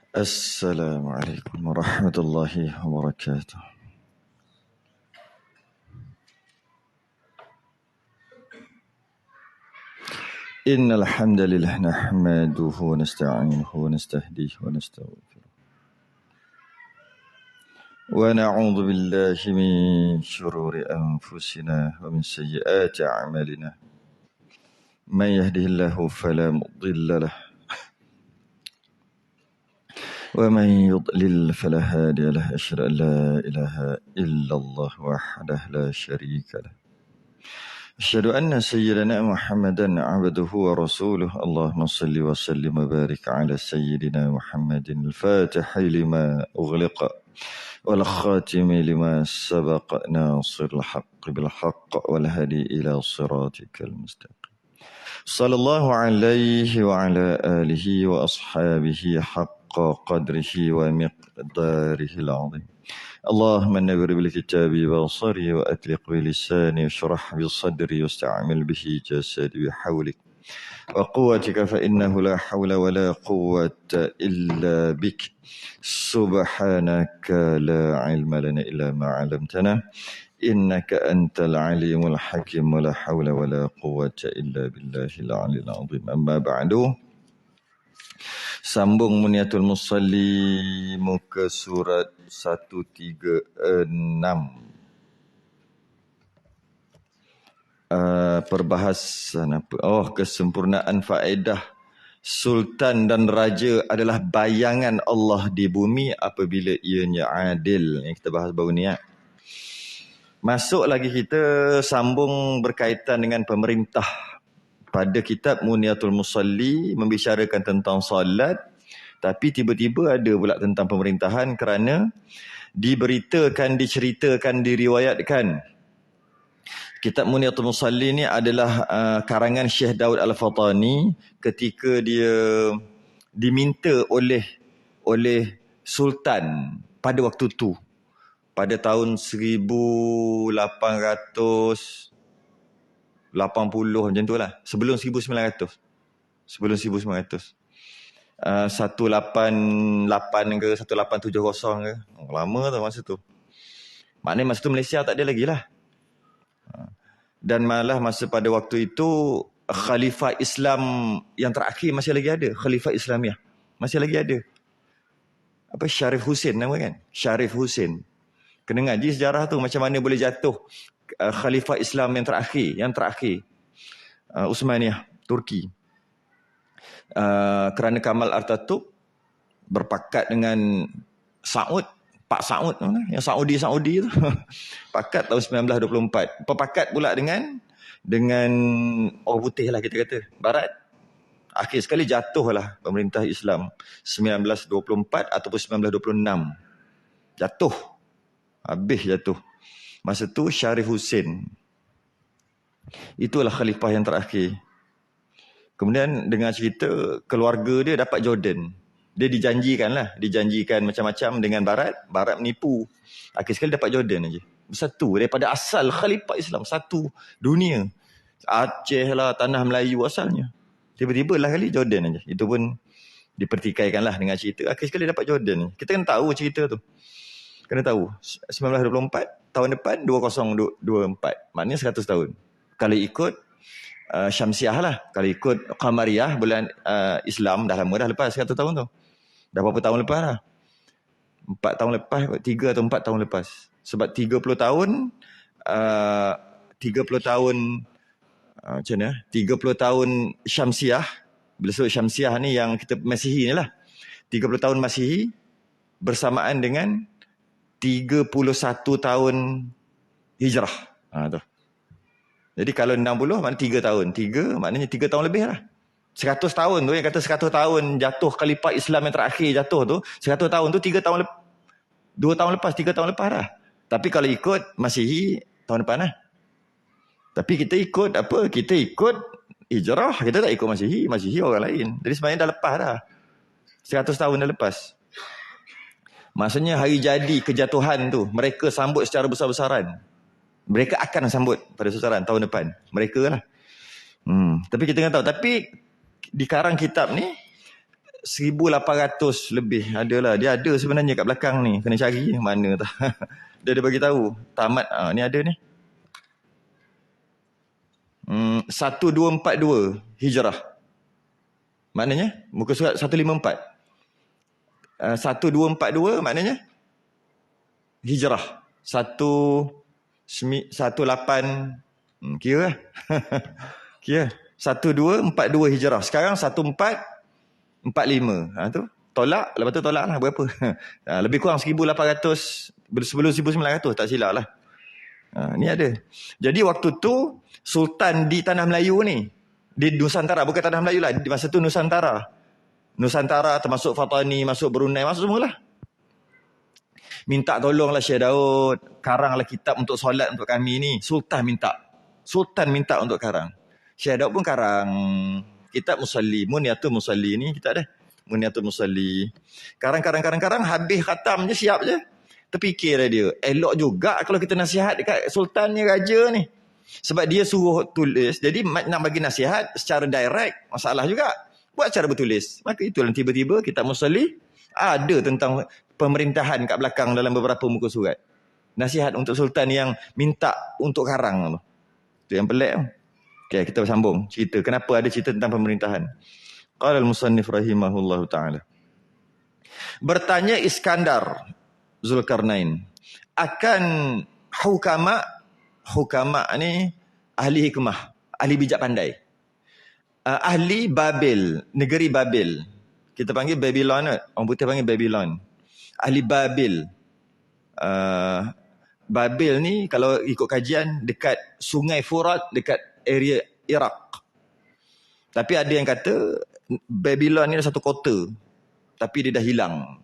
السلام عليكم ورحمة الله وبركاته. إن الحمد لله نحمده ونستعينه ونستهديه ونستغفره ونعوذ بالله من شرور أنفسنا ومن سيئات أعمالنا. من يهده الله فلا مضل له ومن يضلل فلا هادي له. أشهد أن لا إله إلا الله وحده لا شريك له. أشهد أن سيدنا محمدا عبده ورسوله. اللهم صل وسلم وبارك على سيدنا محمد الفاتح لما أغلق والخاتم لما سبق ناصر الحق بالحق والهدي إلى صراطك المستقيم. صلى الله عليه وعلى آله وأصحابه حق قدره ومقداره العظيم. اللهم نور بالكتاب بصري وأطلق بلساني واشرح بصدري واستعمل به جسدي بحولك وقوتك فإنه لا حول ولا قوة إلا بك. سبحانك لا علم لنا إلا ما علمتنا إنك أنت العليم الحكيم ولا حول ولا قوة إلا بالله العلي العظيم. أما بعد, sambung Muniatul Musalli muka surat 136. Perbahasan apa? Kesempurnaan faedah Sultan dan Raja adalah bayangan Allah di bumi apabila ianya adil. Yang kita bahas baru ni. Masuk lagi kita sambung berkaitan dengan pemerintah. Pada kitab Muniatul Musalli membicarakan tentang salat, tapi tiba-tiba ada pula tentang pemerintahan kerana diberitakan, diceritakan, diriwayatkan. Kitab Muniatul Musalli ni adalah karangan Syekh Daud Al-Fatani ketika dia diminta oleh Sultan pada waktu tu. Pada tahun 1880 macam tu lah. Sebelum 1900. 1888 ke 1870 ke. Lama tu masa tu. Maknanya masa tu Malaysia tak ada lagi lah. Dan malah masa pada waktu itu Khalifah Islam yang terakhir masih lagi ada. Khalifah Islamiah masih lagi ada. Apa, Syarif Hussein nama kan? Syarif Hussein. Kena ngaji sejarah tu macam mana boleh jatuh Khalifah Islam yang terakhir Utsmaniyah Turki. Kerana Kamal Atatürk berpakat dengan Pak Saud, yang Saudi tu. Pakat tahun 1924. Berpakat pula dengan orang putih lah kita kata, Barat. Akhir sekali jatuhlah pemerintah Islam 1924 ataupun 1926. Habis jatuh. Masa tu Syarif Hussein. Itulah khalifah yang terakhir. Kemudian dengan cerita keluarga dia dapat Jordan. Dia dijanjikan macam-macam dengan Barat menipu. Akhir sekali dapat Jordan aja. Satu daripada asal khalifah Islam, satu dunia. Aceh lah, tanah Melayu asalnya. Tiba-tiba lah kali Jordan aja. Itu pun dipertikaikanlah dengan cerita. Akhir sekali dapat Jordan. Kita kena tahu cerita tu. Kena tahu. 1924, tahun depan 2024. Maknanya 100 tahun. Kalau ikut Syamsiah lah. Kalau ikut Qamariyah, bulan Islam, dah lama dah lepas 100 tahun tu. Dah berapa tahun lepas lah? 4 tahun lepas, 3 atau 4 tahun lepas. Sebab 30 tahun, 30 tahun, macam mana? 30 tahun Syamsiah. Bila sebut Syamsiah ni yang kita Masihi ni lah. 30 tahun Masihi bersamaan dengan 31 tahun Hijrah. Tu. Jadi kalau 60 maknanya 3 tahun. 3 maknanya 3 tahun lebih lah. 100 tahun tu, yang kata 100 tahun jatuh khalifah Islam yang terakhir jatuh tu, 100 tahun tu 3 tahun 2 tahun lepas, 3 tahun lepas dah. Tapi kalau ikut Masihi, tahun depan lah. Tapi kita ikut apa? Kita ikut Hijrah. Kita tak ikut Masihi. Masihi orang lain. Jadi sebenarnya dah lepas dah. 100 tahun dah lepas. Maksudnya hari jadi kejatuhan tu, mereka sambut secara besar-besaran. Mereka akan sambut pada susaran tahun depan. Mereka lah. Tapi kita kena tahu. Tapi di karang kitab ni, 1,800 lebih adalah. Dia ada sebenarnya kat belakang ni. Kena cari mana tak. Dia bagi tahu. Tamat. Ni ada ni. 1242 Hijrah. Maknanya muka surat 154. 1242 maknanya Hijrah. 18 kira lah. Kira 1242 Hijrah. Sekarang 1445. Tu tolak, lepas tu tolak lah berapa. Lebih kurang 1,800 sebelum 1,900 tak silap lah. Ni ada. Jadi waktu tu Sultan di Tanah Melayu ni, di Nusantara, bukan Tanah Melayu lah, di masa tu Nusantara. Nusantara termasuk Fatani, masuk Brunei, masuk semualah. Minta tolonglah Syekh Daud, karanglah kitab untuk solat untuk kami ni. Sultan minta untuk karang. Syekh Daud pun karang kitab Musalli, Muniatul Musalli ni kita dah. Muniatul Musalli. Karang habis khatam je, siap je. Terfikir dia, elok juga kalau kita nasihat dekat Sultan ni, raja ni. Sebab dia suruh tulis, jadi nak bagi nasihat secara direct, masalah juga. Buat cara bertulis. Maka itulah tiba-tiba kitab Musalli ada tentang pemerintahan kat belakang dalam beberapa muka surat. Nasihat untuk Sultan yang minta untuk karang tu. Itu yang pelik tu. Okay, kita sambung cerita. Kenapa ada cerita tentang pemerintahan. Qala al-musannif rahimahullahu ta'ala. Bertanya Iskandar Zulkarnain akan hukama ni ahli hikmah, ahli bijak pandai. Ahli Babil, negeri Babil. Kita panggil Babylon, orang putih panggil Babylon. Ahli Babil. Babil ni kalau ikut kajian dekat Sungai Furat, dekat area Iraq. Tapi ada yang kata Babylon ni satu kota, tapi dia dah hilang.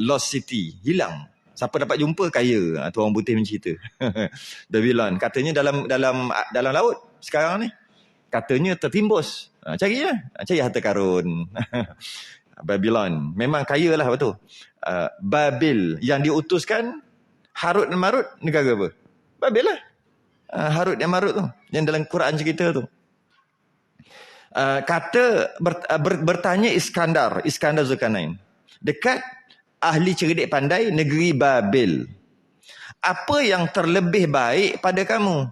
Lost city, hilang. Siapa dapat jumpa kaya. Tu orang putih mencerita. Babylon katanya dalam laut sekarang ni. Katanya tertimbus. Cari lah. Cari harta karun. Babylon. Memang kaya lah betul. Babil yang diutuskan Harut dan Marut negara apa? Babil lah. Harut dan Marut tu. Yang dalam Quran cerita tu. Bertanya Iskandar Zulkarnain. Dekat ahli cerdik pandai negeri Babil. Apa yang terlebih baik pada kamu?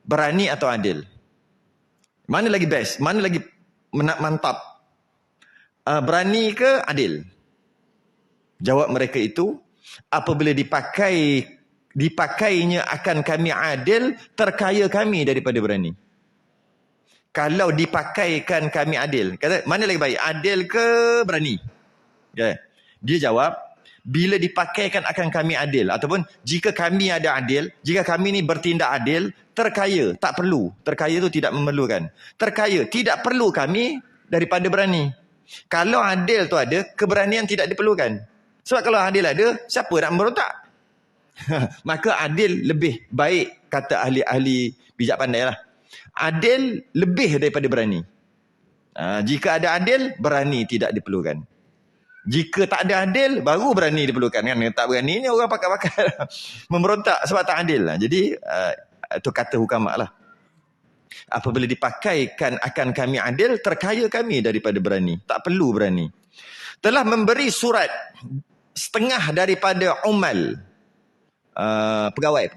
Berani atau adil? Mana lagi best? Mana lagi mantap? Berani ke adil? Jawab mereka itu, apabila dipakainya akan kami adil, terkaya kami daripada berani. Kalau dipakaikan kami adil, kata mana lagi baik? Adil ke berani? Yeah. Dia jawab, bila dipakaikan akan kami adil, ataupun jika kami ada adil, jika kami ni bertindak adil, terkaya, tak perlu. Terkaya tu tidak memerlukan. Terkaya, tidak perlu kami daripada berani. Kalau adil tu ada, keberanian tidak diperlukan. Sebab kalau adil ada, siapa nak memberontak? Maka adil lebih baik, kata ahli-ahli bijak pandai lah. Adil lebih daripada berani. Jika ada adil, berani tidak diperlukan. Jika tak ada adil, baru berani diperlukan. Kan? Tak berani ni orang pakai-pakai memberontak sebab tak adil. Jadi, itu kata hukama lah. Apabila dipakaikan akan kami adil, terkaya kami daripada berani. Tak perlu berani. Telah memberi surat setengah daripada umal. Pegawai.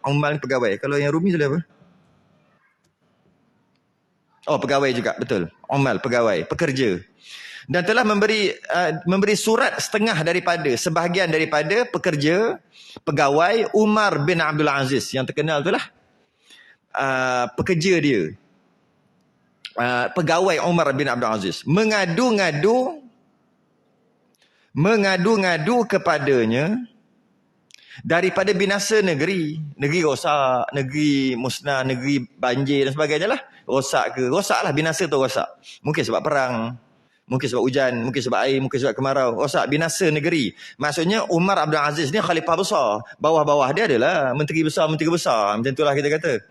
Umal pegawai. Kalau yang Rumi sudah apa? Oh, pegawai juga. Betul. Umal, pegawai. Pekerja. Dan telah memberi surat setengah daripada, sebahagian daripada pekerja, pegawai Umar bin Abdul Aziz. Yang terkenal itulah pekerja dia. Pegawai Umar bin Abdul Aziz. Mengadu-ngadu kepadanya daripada binasa negeri. Negeri rosak, negeri musnah, negeri banjir dan sebagainya lah. Rosak lah, binasa tu rosak. Mungkin sebab perang, mungkin sebab hujan, mungkin sebab air, mungkin sebab kemarau. Rosak, binasa negeri. Maksudnya Umar Abdul Aziz ni khalifah besar. Bawah-bawah dia adalah menteri besar. Macam itulah kita kata.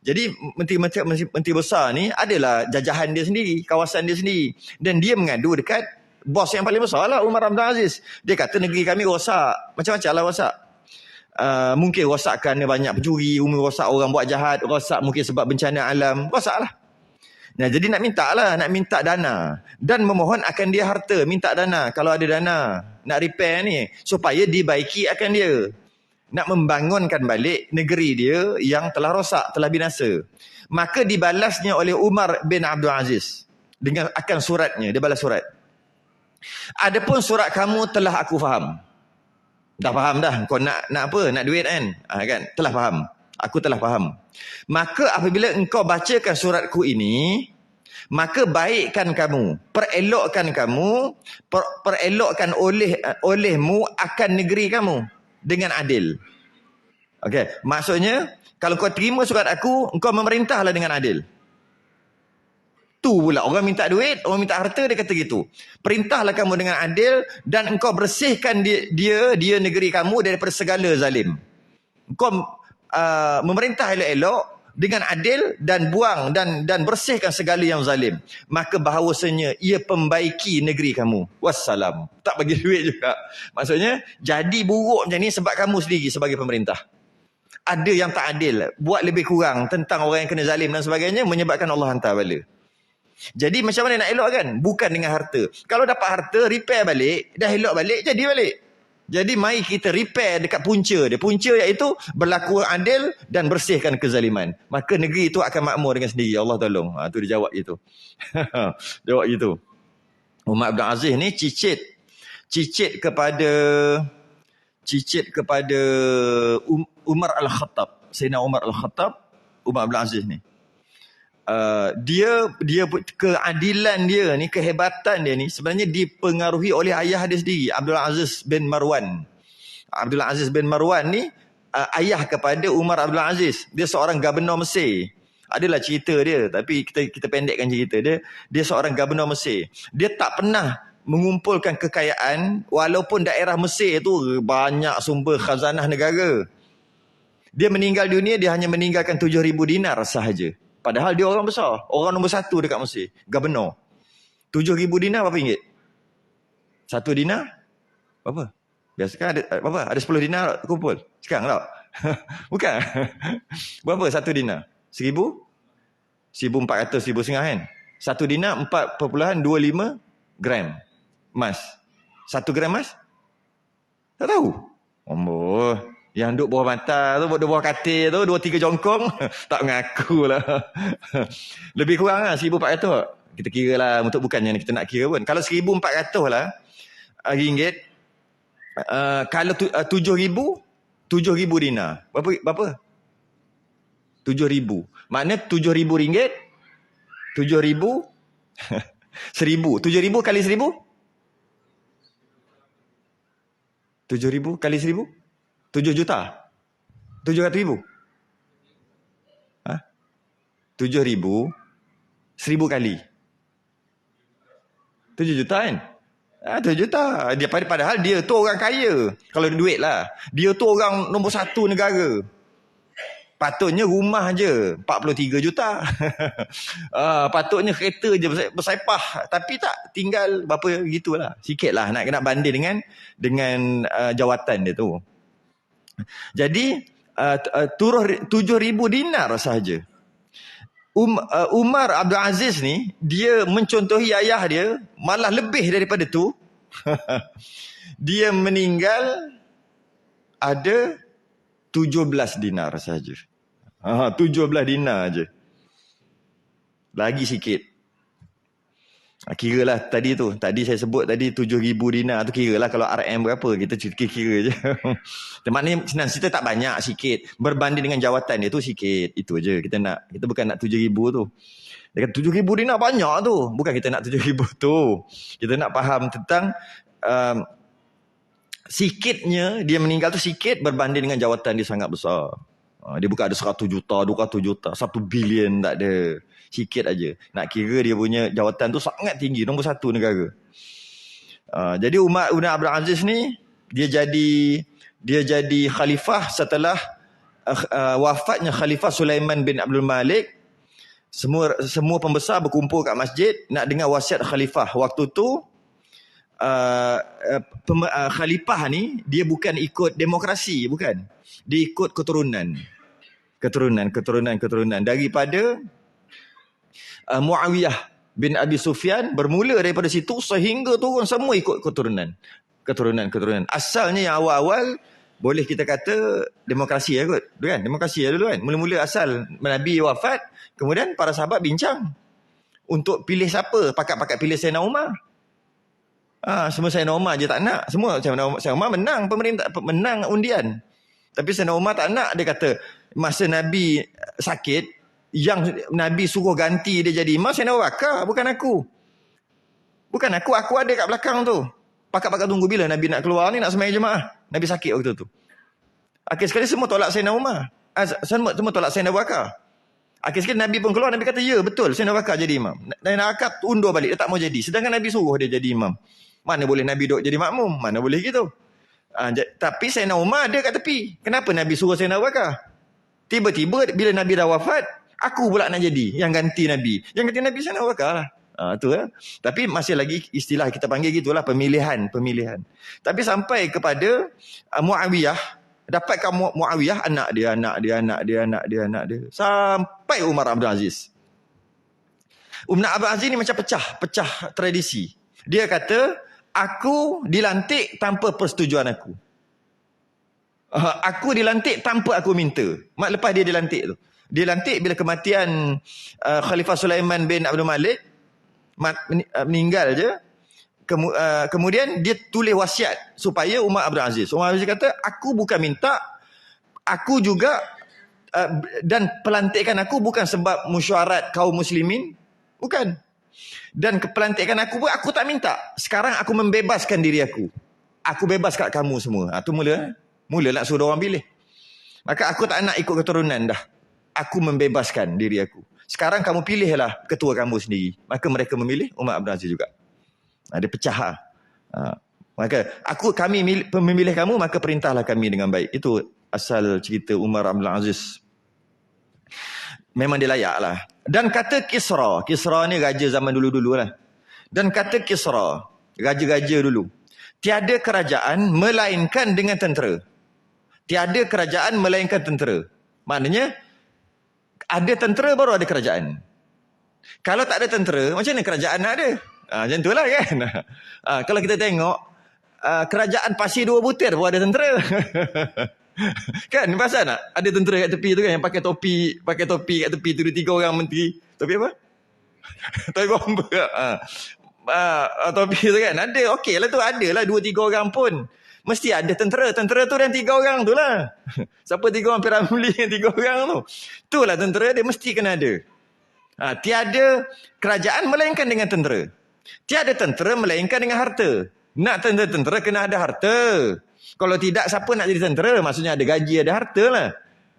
Jadi menteri besar ni adalah jajahan dia sendiri, kawasan dia sendiri. Dan dia mengadu dekat bos yang paling besar lah, Umar Abdul Aziz. Dia kata negeri kami rosak. Macam-macam lah rosak. Mungkin rosak kerana banyak pencuri, rosak orang buat jahat, rosak mungkin sebab bencana alam, rosak lah. Nah, jadi nak minta dana dan memohon akan dia harta, minta dana kalau ada dana nak repair ni supaya dibaiki akan dia. Nak membangunkan balik negeri dia yang telah rosak, telah binasa. Maka dibalasnya oleh Umar bin Abdul Aziz dengan akan suratnya, dia balas surat. Adapun surat kamu telah aku faham. Dah faham dah kau nak apa? Nak duit kan? Kan? Telah faham. Aku telah faham. Maka apabila engkau bacakan suratku ini, maka baikkan kamu, perelokkan kamu, perelokkan olehmu akan negeri kamu dengan adil. Okey, maksudnya kalau kau terima surat aku, engkau memerintahlah dengan adil. Tu pula orang minta duit, orang minta harta, dia kata gitu. Perintahlah kamu dengan adil dan engkau bersihkan dia negeri kamu daripada segala zalim. Engkau memerintah elok-elok dengan adil dan buang dan bersihkan segala yang zalim. Maka bahawasanya ia pembaiki negeri kamu. Wassalam. Tak bagi duit juga. Maksudnya jadi buruk macam ni sebab kamu sendiri sebagai pemerintah. Ada yang tak adil, buat lebih kurang tentang orang yang kena zalim dan sebagainya, menyebabkan Allah hantar bala. Jadi macam mana nak elok kan? Bukan dengan harta. Kalau dapat harta, repair balik, dah elok balik, jadi balik. Jadi mari kita repair dekat punca dia. Punca iaitu berlaku adil dan bersihkan kezaliman. Maka negeri itu akan makmur dengan sendiri. Allah tolong. Tu dia jawab gitu. Jawab gitu. Umar Abdul Aziz ni cicit kepada Umar Al-Khattab. Sayyidina Umar Al-Khattab, Umar Abdul Aziz ni. Dia keadilan dia ni, kehebatan dia ni sebenarnya dipengaruhi oleh ayah dia sendiri, Abdul Aziz bin Marwan. Abdul Aziz bin Marwan ni ayah kepada Umar Abdul Aziz. Dia seorang gubernur Mesir. Adalah cerita dia, tapi kita pendekkan cerita dia. Dia seorang gubernur Mesir. Dia tak pernah mengumpulkan kekayaan walaupun daerah Mesir tu banyak sumber khazanah negara. Dia meninggal dunia, dia hanya meninggalkan 7,000 dinar sahaja. Padahal dia orang besar. Orang nombor 1 dekat Mesir. Gubernur. 7,000 dinar berapa ringgit? 1 dinar? Berapa? Biasa kan ada, berapa? Ada 10 dinar kumpul. Sekarang tak? Bukan. Berapa 1 dinar? 1,000? 1,400, 1,500 kan? 1 dinar 4.25 gram emas. 1 gram emas? Tak tahu. Oh, yang duduk bawah mata tu, duduk bawah katil tu, 2-3 jongkong, tak mengaku lah. Lebih kurang lah, 1,400. Kita kira lah, untuk bukannya kita nak kira pun. Kalau 1,400 lah, ringgit, kalau 7,000 dinar. Berapa? 7,000. Maknanya 7,000 ringgit, 7,000, 1,000. 7,000 kali 1,000? 7,000 kali 1,000? 7 juta? 700,000? 7,000 1,000 kali 7 juta kan? 7 juta. Dia padahal dia tu orang kaya. Kalau duit lah. Dia tu orang nombor 1 negara. Patutnya rumah je 43 juta. Patutnya kereta je bersepah. Tapi tak, tinggal berapa gitulah. Sikit lah nak banding dengan jawatan dia tu. Jadi 7,000 dinar sahaja. Umar Abdul Aziz ni, dia mencontohi ayah dia, malah lebih daripada tu. Dia meninggal ada 17 dinar sahaja. 17 dinar aja. Lagi sikit. Kiralah tadi saya sebut tadi 7,000 dinar tu, kiralah kalau RM berapa, kita kira je. Maknanya senang cerita, tak banyak, sikit. Berbanding dengan jawatan dia tu sikit. Itu je kita bukan nak 7,000 tu. Dia kata 7,000 dinar banyak tu. Bukan kita nak 7,000 tu. Kita nak faham tentang sikitnya dia meninggal tu sikit berbanding dengan jawatan dia sangat besar. Dia bukan ada 100 juta, 200 juta, 1 bilion, tak ada. Sikit aja. Nak kira dia punya jawatan tu sangat tinggi, nombor 1 negara. Jadi Umar bin Abdul Aziz ni dia jadi khalifah setelah wafatnya Khalifah Sulaiman bin Abdul Malik. Semua pembesar berkumpul kat masjid nak dengar wasiat khalifah. Waktu tu khalifah ni dia bukan ikut demokrasi, bukan. Dia ikut keturunan daripada Muawiyah bin Abi Sufyan, bermula daripada situ sehingga turun semua ikut keturunan. Asalnya yang awal-awal boleh kita kata demokrasi kot, kan? Demokrasi dulu kan. Mula-mula asal Nabi wafat, kemudian para sahabat bincang untuk pilih siapa, pakat-pakat pilih Sayyidina Umar. Semua Sayyidina Umar je tak nak. Semua Sayyidina Umar menang menang undian. Tapi Sayyidina Umar tak nak. Dia kata masa Nabi sakit, yang Nabi suruh ganti dia jadi imam Sayyidina Abu Bakar, bukan aku ada kat belakang tu. Pakat-pakat tunggu bila Nabi nak keluar ni, nak sembahyang jemaah. Nabi sakit waktu tu. Akhir sekali semua tolak Sayyidina Umar. Semua tolak Sayyidina Abu Bakar. Akhir sekali Nabi pun keluar, Nabi kata, ya betul, Sayyidina Abu Bakar jadi imam. Dan Abu Bakar undur balik, dia tak mau jadi. Sedangkan Nabi suruh dia jadi imam. Mana boleh Nabi duduk jadi makmum? Mana boleh gitu. Tapi Sayyidina Umar ada kat tepi. Kenapa Nabi suruh Sayyidina Abu Bakar? Tiba-tiba bila Nabi dah wafat, aku pula nak jadi yang ganti Nabi. Yang ganti Nabi Sayyidina Abu Bakar lah. Tu lah. Tapi masih lagi istilah kita panggil gitulah, pemilihan. Tapi sampai kepada Muawiyah, dapatkan Muawiyah anak dia. Sampai Umar Abdul Aziz. Umar Abdul Aziz ni macam pecah tradisi. Dia kata, aku dilantik tanpa persetujuan aku. Aku dilantik tanpa aku minta. Lepas dia dilantik tu. Dia lantik bila kematian Khalifah Sulaiman bin Abdul Malik, meninggal je. Kemudian dia tulis wasiat supaya Umar Abdul Aziz. Umar Abdul Aziz kata, aku bukan minta, aku juga dan pelantikan aku bukan sebab mesyuarat kaum muslimin, bukan. Dan pelantikan aku pun aku tak minta. Sekarang aku membebaskan diri aku. Aku bebas kat kamu semua. Tu mula nak suruh orang pilih. Maka aku tak nak ikut keturunan dah. Aku membebaskan diri aku. Sekarang kamu pilihlah ketua kamu sendiri. Maka mereka memilih Umar Abdul Aziz juga. Dia pecah. Maka kami memilih kamu, maka perintahlah kami dengan baik. Itu asal cerita Umar Abdul Aziz. Memang dia layak lah. Dan kata Kisra ni raja zaman dulu-dulu lah. Dan kata Kisra, raja-raja dulu, tiada kerajaan melainkan dengan tentera. Tiada kerajaan melainkan tentera. Maknanya, ada tentera baru ada kerajaan. Kalau tak ada tentera, macam mana kerajaan nak ada? Macam itulah kan. Kalau kita tengok, kerajaan Pasir Dua Butir pun ada tentera. Kan, pasal tak? Ada tentera kat tepi tu kan, yang pakai topi kat tepi tu, 3 orang menteri. Topi apa? Topi bomba. Topi tu kan, ada. Okey lah tu, ada lah 2-3 orang pun. Mesti ada tentera. Tentera tu dan 3 orang tu lah. Siapa 3 orang Piramli yang 3 orang tu? Itulah tentera dia, mesti kena ada. Tiada kerajaan melainkan dengan tentera. Tiada tentera melainkan dengan harta. Nak tentera kena ada harta. Kalau tidak, siapa nak jadi tentera? Maksudnya ada gaji, ada harta lah.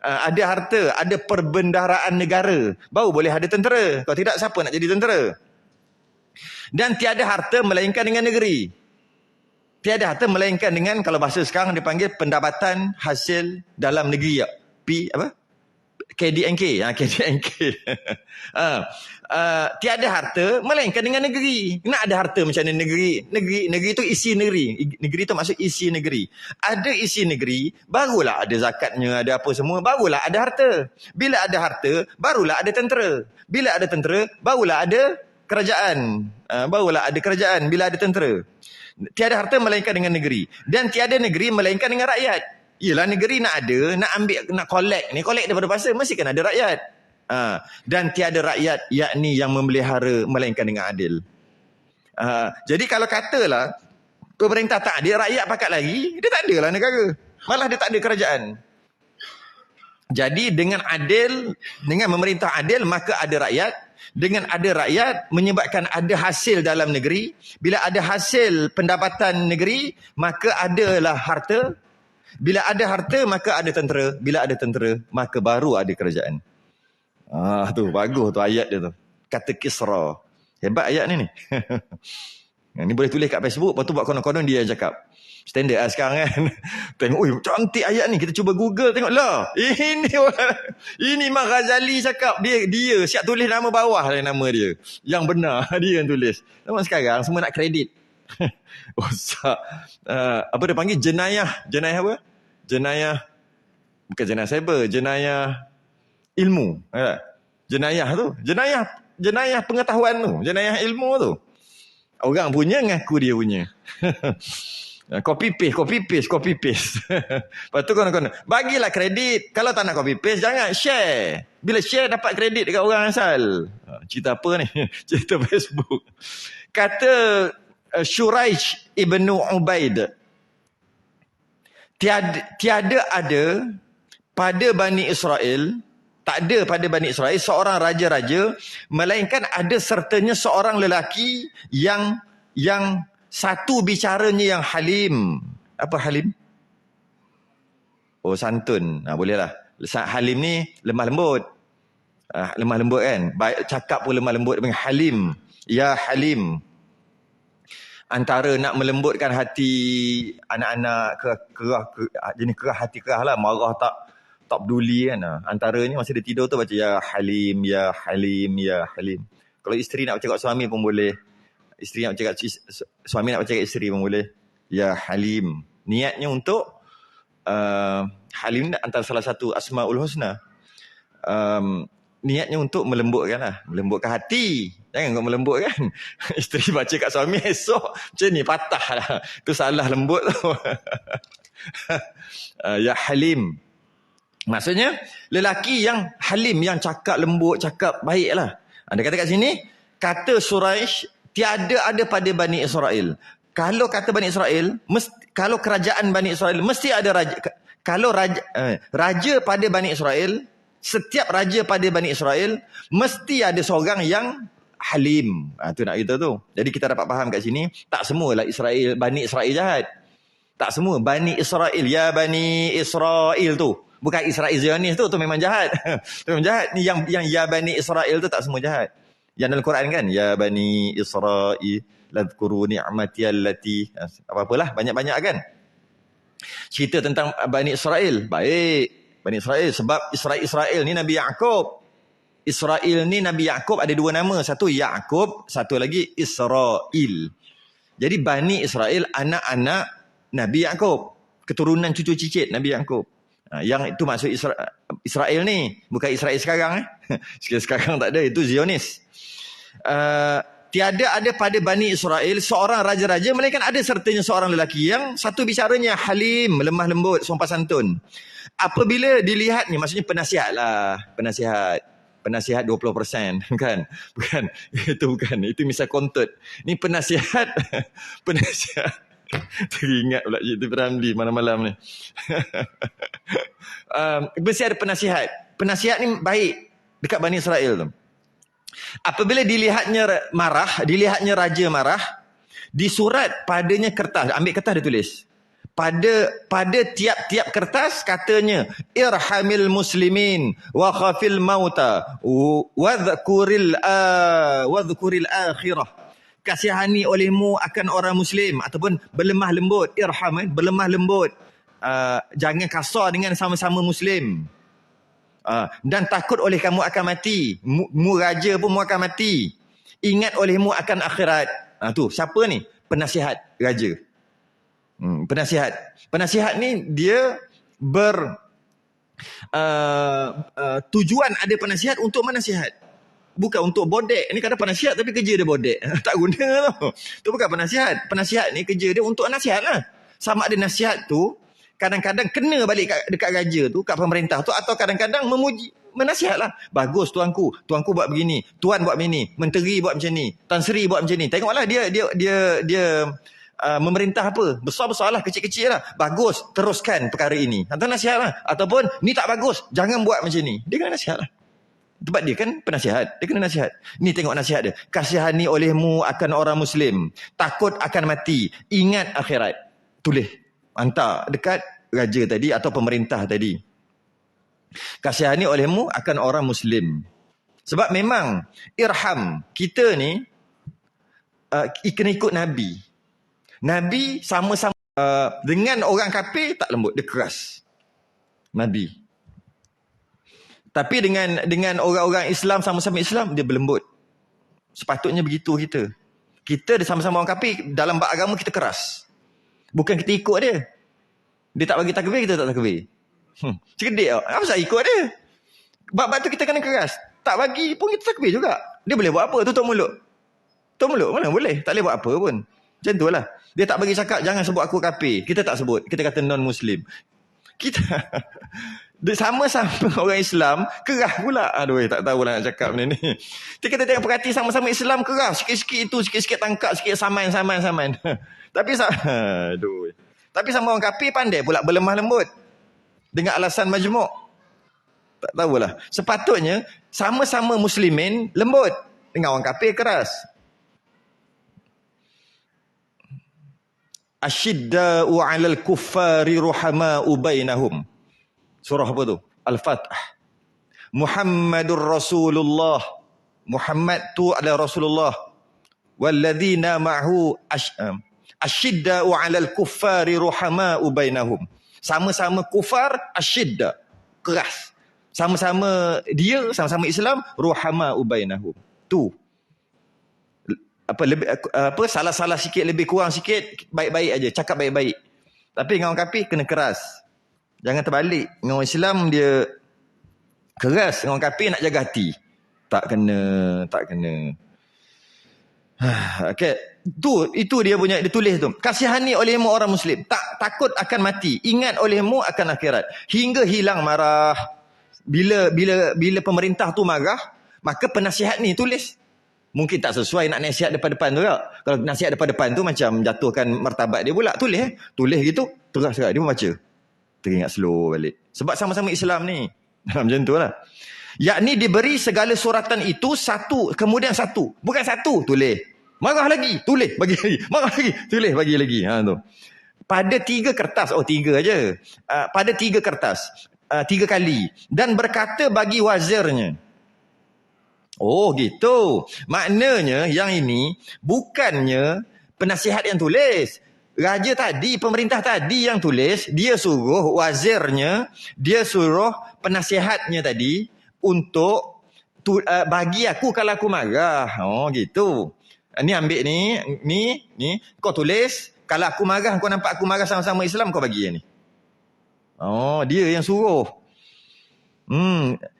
Ada harta, ada perbendaharaan negara. Baru boleh ada tentera. Kalau tidak, siapa nak jadi tentera? Dan tiada harta melainkan dengan negeri. Tiada harta melainkan dengan, kalau bahasa sekarang dipanggil pendapatan hasil dalam negeri. KDNK. KDNK. Tiada harta melainkan dengan negeri. Nak ada harta macam mana negeri? Negeri itu isi negeri. Negeri itu maksud isi negeri. Ada isi negeri, barulah ada zakatnya, ada apa semua, barulah ada harta. Bila ada harta, barulah ada tentera. Bila ada tentera, barulah ada kerajaan. Bila ada tentera. Tiada harta melainkan dengan negeri. Dan tiada negeri melainkan dengan rakyat. Yelah, negeri nak ada, nak ambil, nak collect daripada pasar, mesti kan ada rakyat. Dan tiada rakyat, yakni yang memelihara, melainkan dengan adil. Jadi kalau katalah pemerintah tak adil, rakyat pakat lagi, dia tak adalah negara. Malah dia tak ada kerajaan. Jadi dengan adil, dengan memerintah adil, maka ada rakyat. Dengan ada rakyat, menyebabkan ada hasil dalam negeri. Bila ada hasil pendapatan negeri, maka adalah harta. Bila ada harta, maka ada tentera. Bila ada tentera, maka baru ada kerajaan. Tu bagus tu ayat dia tu. Kata Kisra. Hebat ayat ni. Ni boleh tulis kat Facebook, lepas tu buat konon-konon dia yang cakap. Standard lah sekarang kan. Tengok, cantik ayat ni. Kita cuba Google, tengok lah. Ini Imam Ghazali cakap. Dia siap tulis nama bawah lah nama dia. Yang benar, dia yang tulis. Nama sekarang, semua nak kredit. Apa dia panggil? Jenayah apa? Bukan jenayah cyber, jenayah ilmu. Jenayah tu. Jenayah jenayah pengetahuan tu, jenayah ilmu tu. Orang punya ngaku dia punya. Copy paste. Lepas tu konon-konon, bagilah kredit. Kalau tak nak copy paste, jangan share. Bila share, dapat kredit dekat orang asal. Cerita apa ni? Cerita Facebook. Kata Shuraih ibnu Ubaid, tiada ada pada Bani Israel, tak ada pada Bani Israel seorang raja-raja, melainkan ada sertanya seorang lelaki yang satu bicaranya yang halim. Apa halim? Oh, santun. Bolehlah. Halim ni lemah lembut. Lemah lembut kan. Cakap pun lemah lembut dengan halim. Ya halim. Antara nak melembutkan hati anak-anak jenis kerah, hati kerah lah. Marah tak peduli kan. Antaranya masa dia tidur tu baca ya halim, ya halim, ya halim. Kalau isteri nak bercakap suami pun boleh. Isteri nak bercakap, suami nak bercakap isteri pun boleh. Ya halim. Niatnya untuk halim antara salah satu Asmaul Husna. Niatnya untuk melembutkan lah. Melembutkan hati. Jangan kau melembutkan. Isteri baca kat suami esok macam ni patah lah. Tu salah lembut tu. Ya halim. Maksudnya lelaki yang halim, yang cakap lembut, cakap baik lah. Dia kata kat sini, kata Shuraih, tiada ada pada Bani Israel. Kalau kata Bani Israel, kalau kerajaan Bani Israel, mesti ada raja. Kalau raja pada Bani Israel, setiap raja pada Bani Israel, mesti ada seorang yang halim. Tu nak kita tu. Jadi kita dapat faham kat sini, tak semualah Bani Israel jahat. Tak semua. Bani Israel, ya Bani Israel tu. Bukan Israel Zionis tu memang jahat. Tu memang jahat. Ni yang ya Bani Israel tu tak semua jahat. Yang dalam Quran kan, ya Bani Israel ladhkuru ni'mati allati, apa-apalah, banyak-banyak kan. Cerita tentang Bani Israel. Baik. Bani Israel. Sebab Israel ni Nabi Ya'qub. Israel ni Nabi Ya'qub ada dua nama. Satu Ya'qub, satu lagi Israel. Jadi Bani Israel anak-anak Nabi Ya'qub. Keturunan cucu cicit Nabi Ya'qub. Yang itu maksud Israel ni. Bukan Israel sekarang. Sekarang tak ada. Itu Zionis. Tiada ada pada Bani Israel seorang raja-raja, melainkan ada sertanya seorang lelaki yang satu bicaranya halim, lemah lembut, sopan santun. Apabila dilihatnya, maksudnya penasihat lah. Penasihat 20%. Kan? Bukan. Itu bukan. Itu misal kontut. Ni penasihat. Penasihat. Teringat pula Cik Ramli malam-malam ni. Mesti ada penasihat. Penasihat ni baik dekat Bani Israel tu. Apabila dilihatnya raja marah, disurat padanya kertas. Ambil kertas dia tulis. Pada tiap-tiap kertas katanya, irhamil muslimin wa khafil mauta wadhkuril akhirah. Kasihani olehmu akan orang Muslim, ataupun berlemah lembut, irham, berlemah lembut, jangan kasar dengan sama-sama Muslim, dan takut oleh kamu akan mati, mu raja pun mu akan mati, ingat olehmu akan akhirat. Tu siapa ni? Penasihat raja. Penasihat ni dia tujuan ada penasihat untuk menasihat. Bukan untuk bodek. Ni kadang penasihat tapi kerja dia bodek. Tak guna tau. Tu bukan penasihat. Penasihat ni kerja dia untuk nasihat lah. Sama ada nasihat tu kadang-kadang kena balik dekat raja tu, kat pemerintah tu, atau kadang-kadang memuji, menasihat lah. Bagus tuanku buat begini, tuan buat begini, menteri buat macam ni, Tan Sri buat macam ni. Tengoklah dia memerintah apa. Besar-besar lah, kecil-kecil lah. Bagus, teruskan perkara ini. Atau nasihat lah. Ataupun ni tak bagus, jangan buat macam ni. Dia kena nasihat lah. Sebab dia kan penasihat. Dia kena nasihat. Ni tengok nasihat dia. Kasihani olehmu akan orang Muslim. Takut akan mati. Ingat akhirat. Tulis. Hantar dekat raja tadi atau pemerintah tadi. Kasihani olehmu akan orang Muslim. Sebab memang irham kita ni kena ikut Nabi. Nabi sama-sama dengan orang kafir tak lembut. Dia keras. Nabi. Tapi dengan orang-orang Islam, sama-sama Islam, dia berlembut. Sepatutnya begitu kita. Kita sama-sama orang kafir, dalam bab agama kita keras. Bukan kita ikut dia. Dia tak bagi takbir, kita tak takbir. Cerdik tau. Apa saya ikut dia? Bab tu kita kena keras. tak bagi pun kita takbir juga. Dia boleh buat apa? Tutup mulut. Tutup mulut mana boleh. Tak boleh buat apa pun. Macam tu lah. Dia tak bagi cakap, jangan sebut aku kafir. Kita tak sebut. Kita kata non-Muslim. Kita sama-sama orang Islam, kerah pula. Aduh, tak tahulah nak cakap benda ni. Kita tengok perhati sama-sama Islam, kerah. Sikit-sikit itu, sikit-sikit tangkap, sikit saman. Tapi aduh. Tapi sama orang kafir pandai pula berlemah lembut. Dengan alasan majmuk. Tak tahulah. Sepatutnya, sama-sama Muslimin lembut. Dengan orang kafir keras. Asyidda'u 'alal kuffari ruhama'u bainahum. Surah apa tu? Al-Fatih. Muhammadur Rasulullah. Muhammad tu adalah Rasulullah. Walladzina ma'hu asyidda'u 'alal kuffari ruhama'u bainahum. Sama-sama kufar, asyidda, keras. Sama-sama dia, sama-sama Islam, ruhama'u bainahum. Tu. Salah-salah sikit, lebih kurang sikit, baik-baik aja, cakap baik-baik. Tapi dengan orang kafir kena keras. Jangan terbalik. Dengan orang Islam dia keras, dengan orang kafir nak jaga hati. Tak kena. Okay. Itu dia punya, dia tulis tu. Kasihani olehmu orang Muslim, takut akan mati, ingat olehmu akan akhirat, hingga hilang marah. Bila pemerintah tu marah, maka penasihat ni tulis. Mungkin tak sesuai nak nasihat depan-depan tu tak. Kalau nasihat depan-depan tu macam jatuhkan martabat dia pula. Tulis gitu, terus dia pun baca. Teringat slow balik. Sebab sama-sama Islam ni. Macam tu lah. Yakni diberi segala suratan itu satu, kemudian satu. Bukan satu, tulis. Marah lagi, tulis, bagi lagi. Marah lagi, tulis, bagi lagi. Tu. Pada 3 kertas, 3 aja. Pada 3 kertas, 3 kali. Dan berkata bagi wazirnya. Oh gitu. Maknanya yang ini bukannya penasihat yang tulis. Raja tadi, pemerintah tadi yang tulis, dia suruh wazirnya, dia suruh penasihatnya tadi untuk bagi aku kalau aku marah. Oh gitu. Ni ambil ni kau tulis, kalau aku marah, kau nampak aku marah sama-sama Islam, kau bagi ni. Oh, dia yang suruh.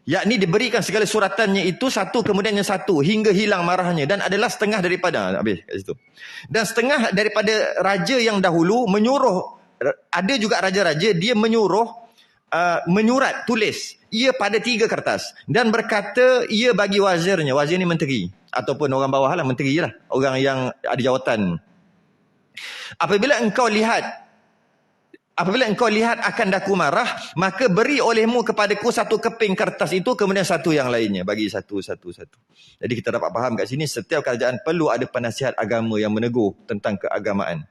Yakni diberikan segala suratannya itu satu kemudian yang satu hingga hilang marahnya, dan adalah setengah daripada habis kat situ. Dan setengah daripada raja yang dahulu menyuruh, ada juga raja-raja dia menyuruh menyurat tulis ia pada 3 kertas dan berkata ia bagi wazirnya. Wazir ni menteri ataupun orang bawah lah, menteri lah, orang yang ada jawatan. Apabila engkau lihat akan daku marah, maka beri olehmu kepadaku satu keping kertas itu, kemudian satu yang lainnya. Bagi satu. Jadi kita dapat faham kat sini, setiap kerajaan perlu ada penasihat agama yang menegur tentang keagamaan.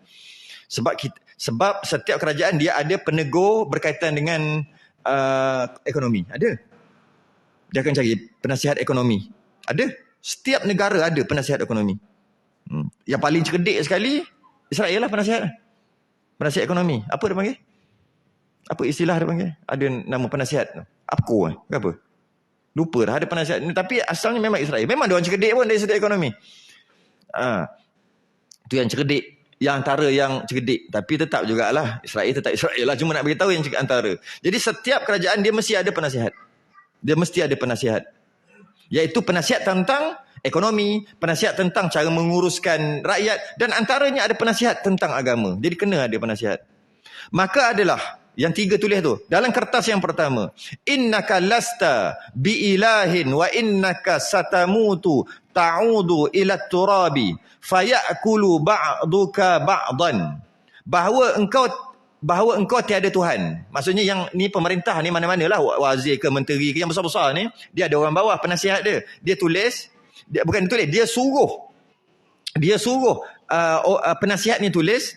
Sebab setiap kerajaan dia ada penegur berkaitan dengan ekonomi. Ada. Dia akan cari penasihat ekonomi. Ada. Setiap negara ada penasihat ekonomi. Yang paling cerdik sekali, Israel lah penasihat. Penasihat ekonomi. Apa dia panggil? Apa istilah dia panggil? Ada nama penasihat. APCO ke apa? Lupa dah ada penasihat. Tapi asalnya memang Israel. Memang dia orang cerdik pun dari segi ekonomi. Itu yang cerdik. Yang antara yang cerdik. Tapi tetap jugalah. Israel tetap Israel lah. Cuma nak beritahu yang cerdik antara. Jadi setiap kerajaan dia mesti ada penasihat. Dia mesti ada penasihat. Iaitu penasihat tentang ekonomi, penasihat tentang cara menguruskan rakyat, dan antaranya ada penasihat tentang agama. Jadi kena ada penasihat. Maka adalah yang 3 tulis tu dalam kertas yang pertama, innaka lasta biilahin wa innaka satamutu ta'udu ila turabi fayakulu ba'duka ba'dan. Bahawa engkau tiada Tuhan. Maksudnya yang ni pemerintah ni mana-manalah, wazir ke menteri ke yang besar-besar ni, dia ada orang bawah penasihat dia. Dia tulis, dia suruh penasihat ni tulis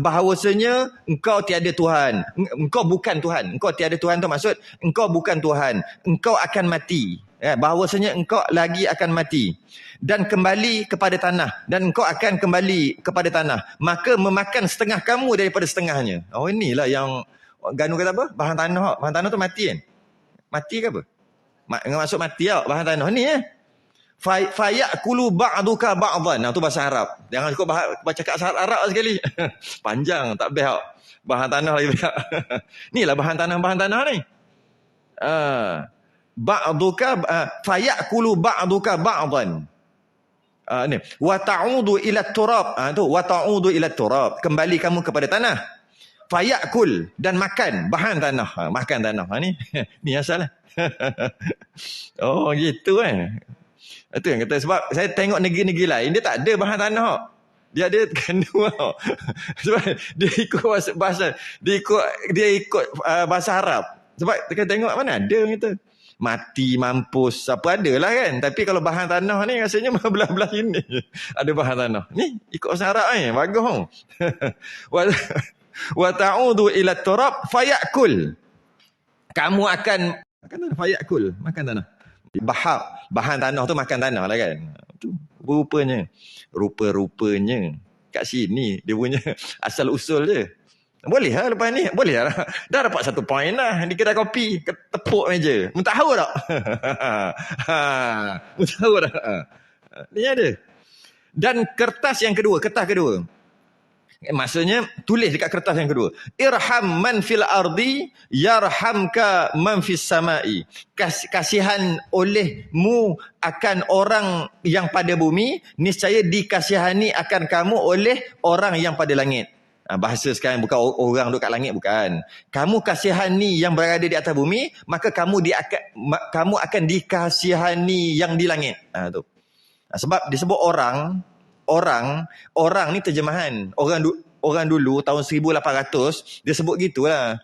bahawasanya engkau tiada Tuhan, engkau bukan Tuhan. Engkau tiada Tuhan tu maksud engkau bukan Tuhan, engkau akan mati, bahawasanya engkau lagi akan mati dan kembali kepada tanah, dan engkau akan kembali kepada tanah, maka memakan setengah kamu daripada setengahnya. Oh, inilah yang Ganu kata apa? Bahan tanah tu mati kan? Mati ke apa? Maksud mati tau, bahan tanah ni fayakulu ba'duka ba'dan. Tu bahasa Arab. Jangan cukup baca kat Arab sekali. Panjang, tak best tau. Bahan tanah lagi. Inilah bahan tanah ni. ba'duka fayakulu ba'duka ba'dan. Ni wa ta'udu ila turab. Tu wa ta'udu ila turab, kembali kamu kepada tanah. Fayakul, dan makan bahan tanah. Makan tanah. Ni ni asalnya. Oh gitu kan. Itu yang kata, sebab saya tengok negeri-negeri lain dia tak ada bahan tanah. Dia ada kandung. Sebab dia ikut bahasa dia ikut bahasa Arab. Sebab kita tengok mana ada kita. Mati, mampus, apa ada lah kan. Tapi kalau bahan tanah ni rasanya belah-belah ini ada bahan tanah. Ni ikut bahasa Arab ni. Bagus. Wa ta'udu ila turab fayakul. Kamu akan makan tanah, fayakul, makan tanah. Bahan tanah tu makan tanah lah kan. Tu rupanya kat sini dia punya asal usul je. Boleh lah lepas ni. Boleh lah. Dah dapat 1 poin lah di kedai kopi. Tepuk meja. Mu tahu tak? Mu tahu tak? Ni ada. Dan kertas kedua. Maksudnya tulis dekat kertas yang kedua. Irham man fil ardi yarhamka man fis samai. Kasihan olehmu akan orang yang pada bumi, niscaya dikasihani akan kamu oleh orang yang pada langit. Bahasa sekarang bukan orang duduk kat langit, bukan. Kamu kasihani yang berada di atas bumi, maka kamu akan dikasihani yang di langit. Tu. Sebab disebut orang ni terjemahan. Orang dulu tahun 1800 dia sebut gitulah.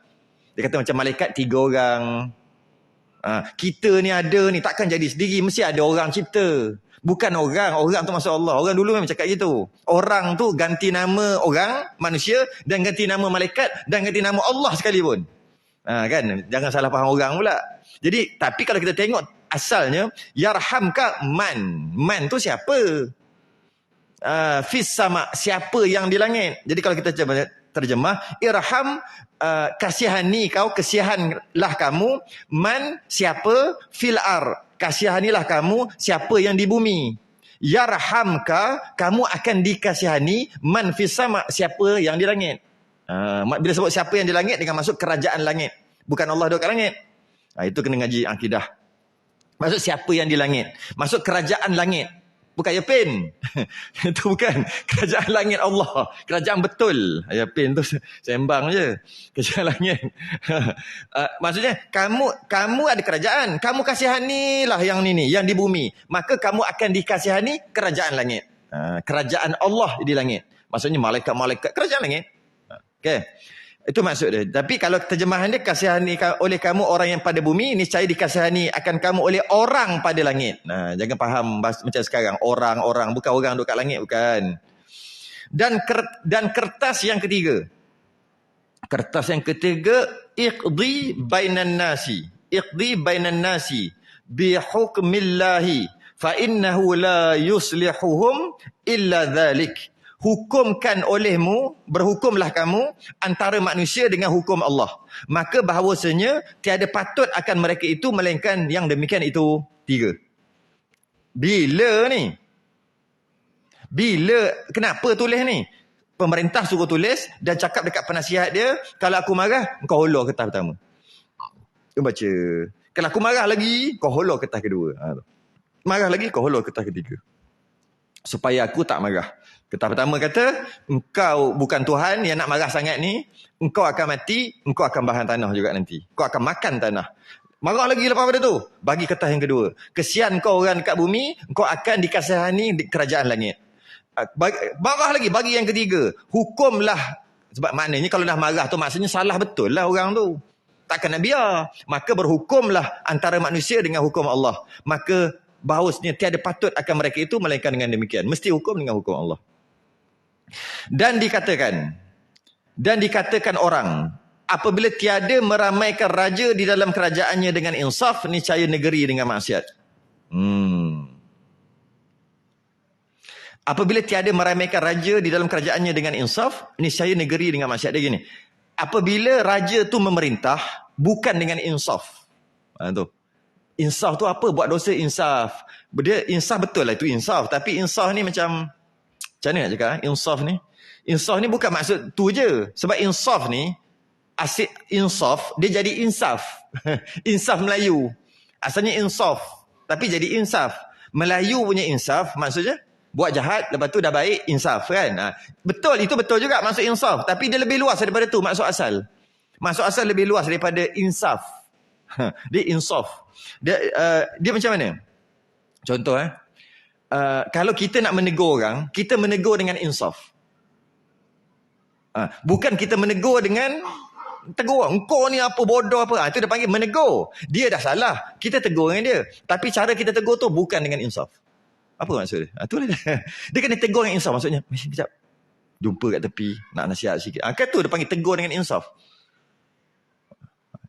Dia kata macam malaikat 3 orang. Kita ni ada ni takkan jadi sendiri, mesti ada orang cipta. Bukan orang tu masuk Allah. Orang dulu memang cakap gitu. Orang tu ganti nama orang, manusia, dan ganti nama malaikat, dan ganti nama Allah sekalipun. Kan? Jangan salah faham orang pula. Jadi, tapi kalau kita tengok asalnya, yarhamka man. Man tu siapa? Fis sama, siapa yang di langit. Jadi kalau kita terjemah, irham, kasihani kau, kasihanlah kamu, man, siapa, fil ar, kasihanilah kamu siapa yang di bumi. Yarhamka, kamu akan dikasihani, man fis sama, siapa yang di langit. Bila sebut siapa yang di langit, dengan maksud kerajaan langit. Bukan Allah duduk kat langit. Itu kena ngaji akidah. Maksud siapa yang di langit. Maksud kerajaan langit. Bukan Yapin. Itu bukan kerajaan langit Allah. Kerajaan betul. Yapin tu sembang je. Kerajaan langit. Maksudnya kamu ada kerajaan. Kamu kasihanilah yang ni, yang di bumi. Maka kamu akan dikasihani kerajaan langit. Kerajaan Allah di langit. Maksudnya malaikat-malaikat kerajaan langit. Okey. Itu maksud dia. Tapi kalau terjemahan dia, kasihani oleh kamu orang yang pada bumi, niscaya dikasihani akan kamu oleh orang pada langit. Jangan faham macam sekarang. Orang. Bukan orang duduk kat langit. Bukan. Dan kertas yang ketiga. Kertas yang ketiga, iqdi bainan nasi. Iqdi bainan nasi bihukmillahi fa innahu la yuslihuhum illa dhalik. Hukumkan olehmu, berhukumlah kamu antara manusia dengan hukum Allah. Maka bahawasanya tiada patut akan mereka itu melainkan yang demikian itu 3. Bila ni? Kenapa tulis ni? Pemerintah suruh tulis dan cakap dekat penasihat dia, kalau aku marah, kau holor kertas pertama. Dia baca. Kalau aku marah lagi, kau holor kertas kedua. Marah lagi, kau holor kertas ketiga. Supaya aku tak marah. Kertas pertama kata, engkau bukan Tuhan yang nak marah sangat ni, engkau akan mati, engkau akan bahan tanah juga nanti. Kau akan makan tanah. Marah lagi lepas pada tu, bagi kertas yang kedua. Kesian kau orang dekat bumi, engkau akan dikasihani di kerajaan langit. Marah lagi, bagi yang ketiga. Hukumlah. Sebab maknanya kalau dah marah tu, maksudnya salah betul lah orang tu. Takkan nak biar. Maka berhukumlah antara manusia dengan hukum Allah. Maka bahawasanya tiada patut akan mereka itu melainkan dengan demikian. Mesti hukum dengan hukum Allah. Dan dikatakan orang, apabila tiada meramaikan raja di dalam kerajaannya dengan insaf, niscaya negeri dengan maksiat. Apabila tiada meramaikan raja di dalam kerajaannya dengan insaf, niscaya negeri dengan maksiat. Dia gini, apabila raja tu memerintah bukan dengan insaf. Tu. Insaf tu apa? Buat dosa insaf. Dia insaf betul lah, itu insaf. Tapi insaf ni macam mana nak cakap? Insaf ni bukan maksud tu je. Sebab insaf ni, asyik insaf, dia jadi insaf. Insaf Melayu. Asalnya insaf, tapi jadi insaf. Melayu punya insaf maksudnya buat jahat, lepas tu dah baik, insaf kan. Betul, itu betul juga maksud insaf. Tapi dia lebih luas daripada tu maksud asal. Maksud asal lebih luas daripada insaf. Dia insaf. Dia macam mana? Contoh kalau kita nak menegur orang, kita menegur dengan insaf. Bukan kita menegur dengan tegur, engkau ni apa bodoh apa. Itu dia panggil menegur. Dia dah salah, kita tegur dengan dia. Tapi cara kita tegur tu bukan dengan insaf. Apa maksud dia? Itulah dia. Dia kena tegur dengan insaf. Maksudnya, sekejap, jumpa kat tepi, nak nasihat sikit. Kan tu dia panggil tegur dengan insaf.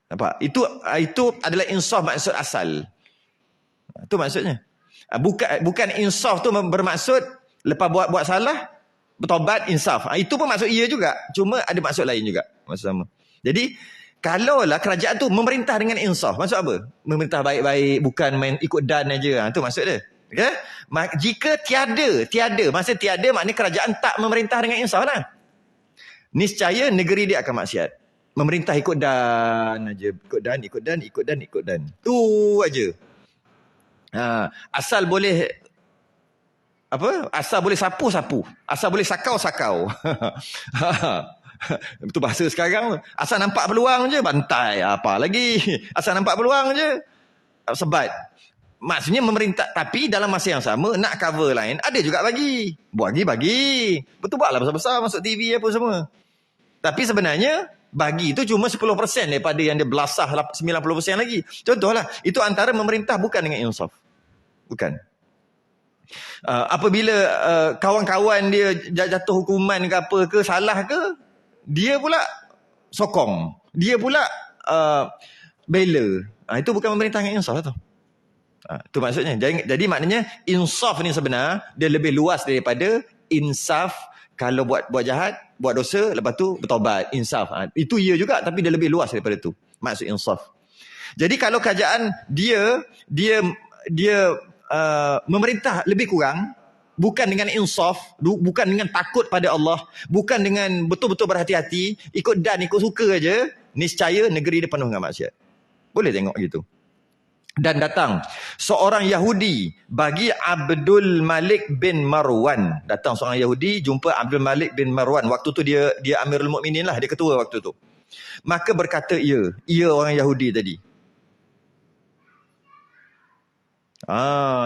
Nampak? Itu adalah insaf maksud asal. Itu maksudnya. Bukan insaf tu bermaksud lepas buat salah, bertobat, insaf. Itu pun maksud ia juga. Cuma ada maksud lain juga. Maksud sama. Jadi, kalaulah kerajaan tu memerintah dengan insaf. Maksud apa? Memerintah baik-baik, bukan main ikut dan aja. Itu maksud dia. Okay? Jika tiada, masa tiada maknanya kerajaan tak memerintah dengan insaf lah. Niscaya negeri dia akan maksiat. Memerintah ikut dan aja, ikut dan. Tu aja. Asal boleh asal boleh sapu. Asal boleh sakau. Itu bahasa sekarang. Asal nampak peluang je bantai, apa lagi? Asal nampak peluang je sebat. Maksudnya memerintah, tapi dalam masa yang sama nak cover lain ada juga bagi. Bagi. Betul buatlah besar-besar masuk TV apa semua. Tapi sebenarnya bagi itu cuma 10% daripada yang dia belasah 90% lagi. Contohlah, itu antara memerintah bukan dengan insaf. Bukan. Apabila kawan-kawan dia jatuh hukuman ke apa ke, salah ke, dia pula sokong. Dia pula bela. Itu bukan memerintah dengan insaf lah tu. Itu maksudnya. Jadi maknanya insaf ni sebenar dia lebih luas daripada insaf. Kalau buat jahat, buat dosa, lepas tu bertobat, insaf. Itu ia juga, tapi dia lebih luas daripada tu. Maksud insaf. Jadi kalau kerajaan dia memerintah lebih kurang, bukan dengan insaf, bukan dengan takut pada Allah, bukan dengan betul-betul berhati-hati, ikut dan ikut suka aja, niscaya negeri dia penuh dengan maksiat. Boleh tengok gitu. Dan datang seorang Yahudi bagi Abdul Malik bin Marwan. Datang seorang Yahudi jumpa Abdul Malik bin Marwan. Waktu tu dia Amirul Mukminin lah, dia ketua waktu tu. Maka berkata ia orang Yahudi tadi.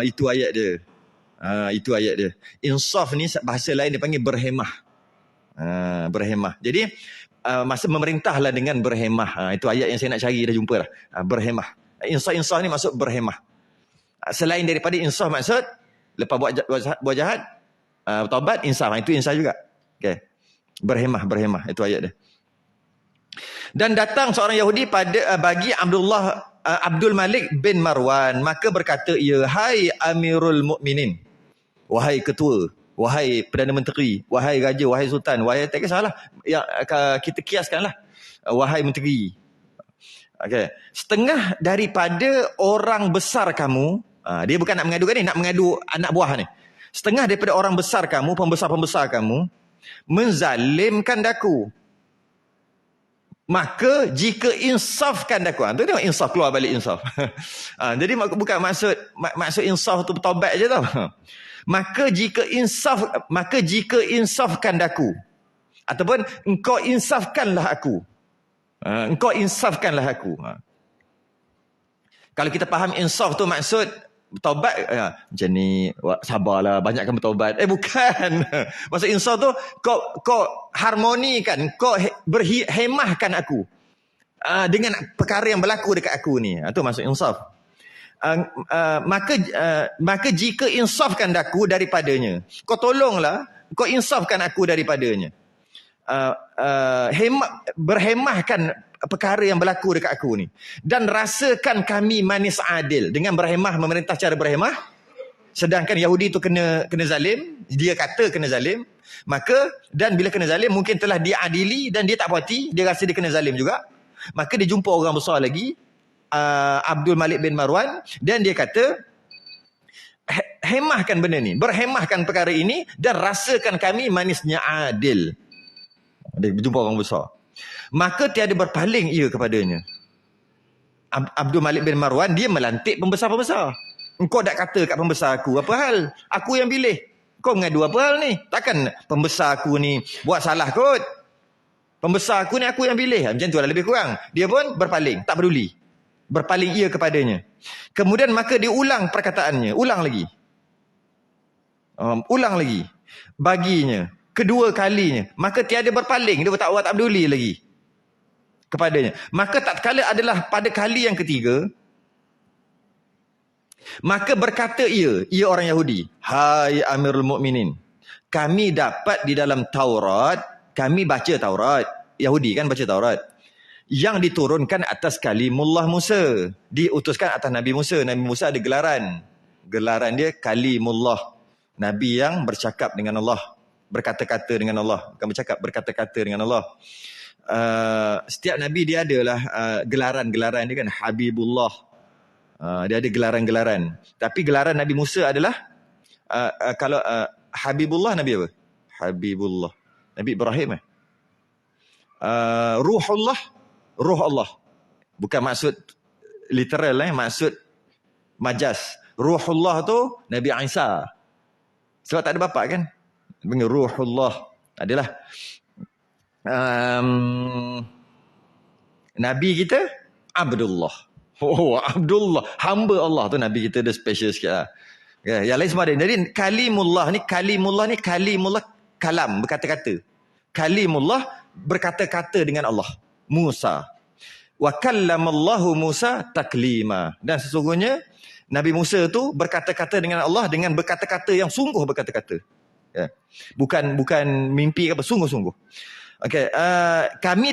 Itu ayat dia. Insaf ni bahasa lain dia panggil berhemah. Berhemah. Jadi masa memerintahlah dengan berhemah. Itu ayat yang saya nak cari, dah jumpa dah. Berhemah. Insaf ni maksud berhemah. Selain daripada insaf maksud lepas buat jahat, taubat, insaf. Itu insaf juga. Okay. Berhemah. Itu ayat dia. Dan datang seorang Yahudi bagi Abdul Malik bin Marwan. Maka berkata ia, hai Amirul Mukminin, wahai ketua, wahai Perdana Menteri, wahai Raja, wahai Sultan, wahai tak kisahlah, kita kiaskanlah, wahai Menteri. Okay. Setengah daripada orang besar kamu, dia bukan nak mengadukan ni, nak mengadu anak buah ni. Setengah daripada orang besar kamu, pembesar-pembesar kamu, menzalimkan daku. Maka jika insafkan daku. Tu tengok insaf, keluar balik insaf. Jadi bukan maksud insaf tu bertaubat je tau. Maka jika insafkan daku, ataupun engkau insafkanlah aku. Kalau kita faham insaf tu maksud bertaubat, macam ni, sabarlah, banyakkan bertaubat. Bukan. Maksud insaf tu kau harmonikan, kau berhemahkan aku dengan perkara yang berlaku dekat aku ni. Itu maksud insaf. Maka jika insafkan aku daripadanya, kau tolonglah, kau insafkan aku daripadanya. Berhemahkan perkara yang berlaku dekat aku ni, dan rasakan kami manis adil. Dengan berhemah, memerintah cara berhemah, sedangkan Yahudi tu kena zalim, dia kata kena zalim, maka, dan bila kena zalim mungkin telah diadili dan dia tak puas hati, dia rasa dia kena zalim juga, maka dia jumpa orang besar lagi, Abdul Malik bin Marwan, dan dia kata hemahkan benda ni, berhemahkan perkara ini dan rasakan kami manisnya adil. Dia jumpa orang besar, maka tiada berpaling ia kepadanya. Abdul Malik bin Marwan, dia melantik pembesar-pembesar. Engkau dak kata kat pembesar aku, apa hal? Aku yang pilih. Kau mengadu apa hal ni? Takkan pembesar aku ni buat salah kot. Pembesar aku ni aku yang pilih. Macam tu lah lebih kurang. Dia pun berpaling, tak peduli. Berpaling ia kepadanya. Kemudian maka dia ulang perkataannya. Ulang lagi. Ulang lagi. Baginya. Kedua kalinya. Maka tiada berpaling. Dia tak peduli lagi kepadanya. Maka tak kala adalah pada kali yang ketiga, maka berkata ia orang Yahudi, hai Amirul Mukminin, kami dapat di dalam Taurat, kami baca Taurat, Yahudi kan baca Taurat, yang diturunkan atas kalimullah Musa, diutuskan atas Nabi Musa. Nabi Musa ada gelaran dia kalimullah, Nabi yang bercakap dengan Allah, berkata-kata dengan Allah, bukan bercakap, berkata-kata dengan Allah. Setiap Nabi dia adalah gelaran-gelaran dia kan, Habibullah. Dia ada gelaran-gelaran. Tapi gelaran Nabi Musa adalah kalau Habibullah, Nabi apa? Habibullah. Nabi Ibrahim Ruhullah, Ruh Allah. Bukan maksud literal maksud majas. Ruhullah tu Nabi Isa. Sebab tak ada bapa kan? Dengan Ruhullah adalah Nabi kita Abdullah. Oh, Abdullah, hamba Allah tu Nabi kita, dia special sikit lah. Ya, yang lain semua ada. Jadi kalimullah ni kalam, berkata-kata. Kalimullah berkata-kata dengan Allah. Musa. Wa kallamallahu Musa taklima. Dan sesungguhnya Nabi Musa tu berkata-kata dengan Allah dengan berkata-kata yang sungguh berkata-kata. Ya. Bukan mimpi apa, sungguh-sungguh. Okey, kami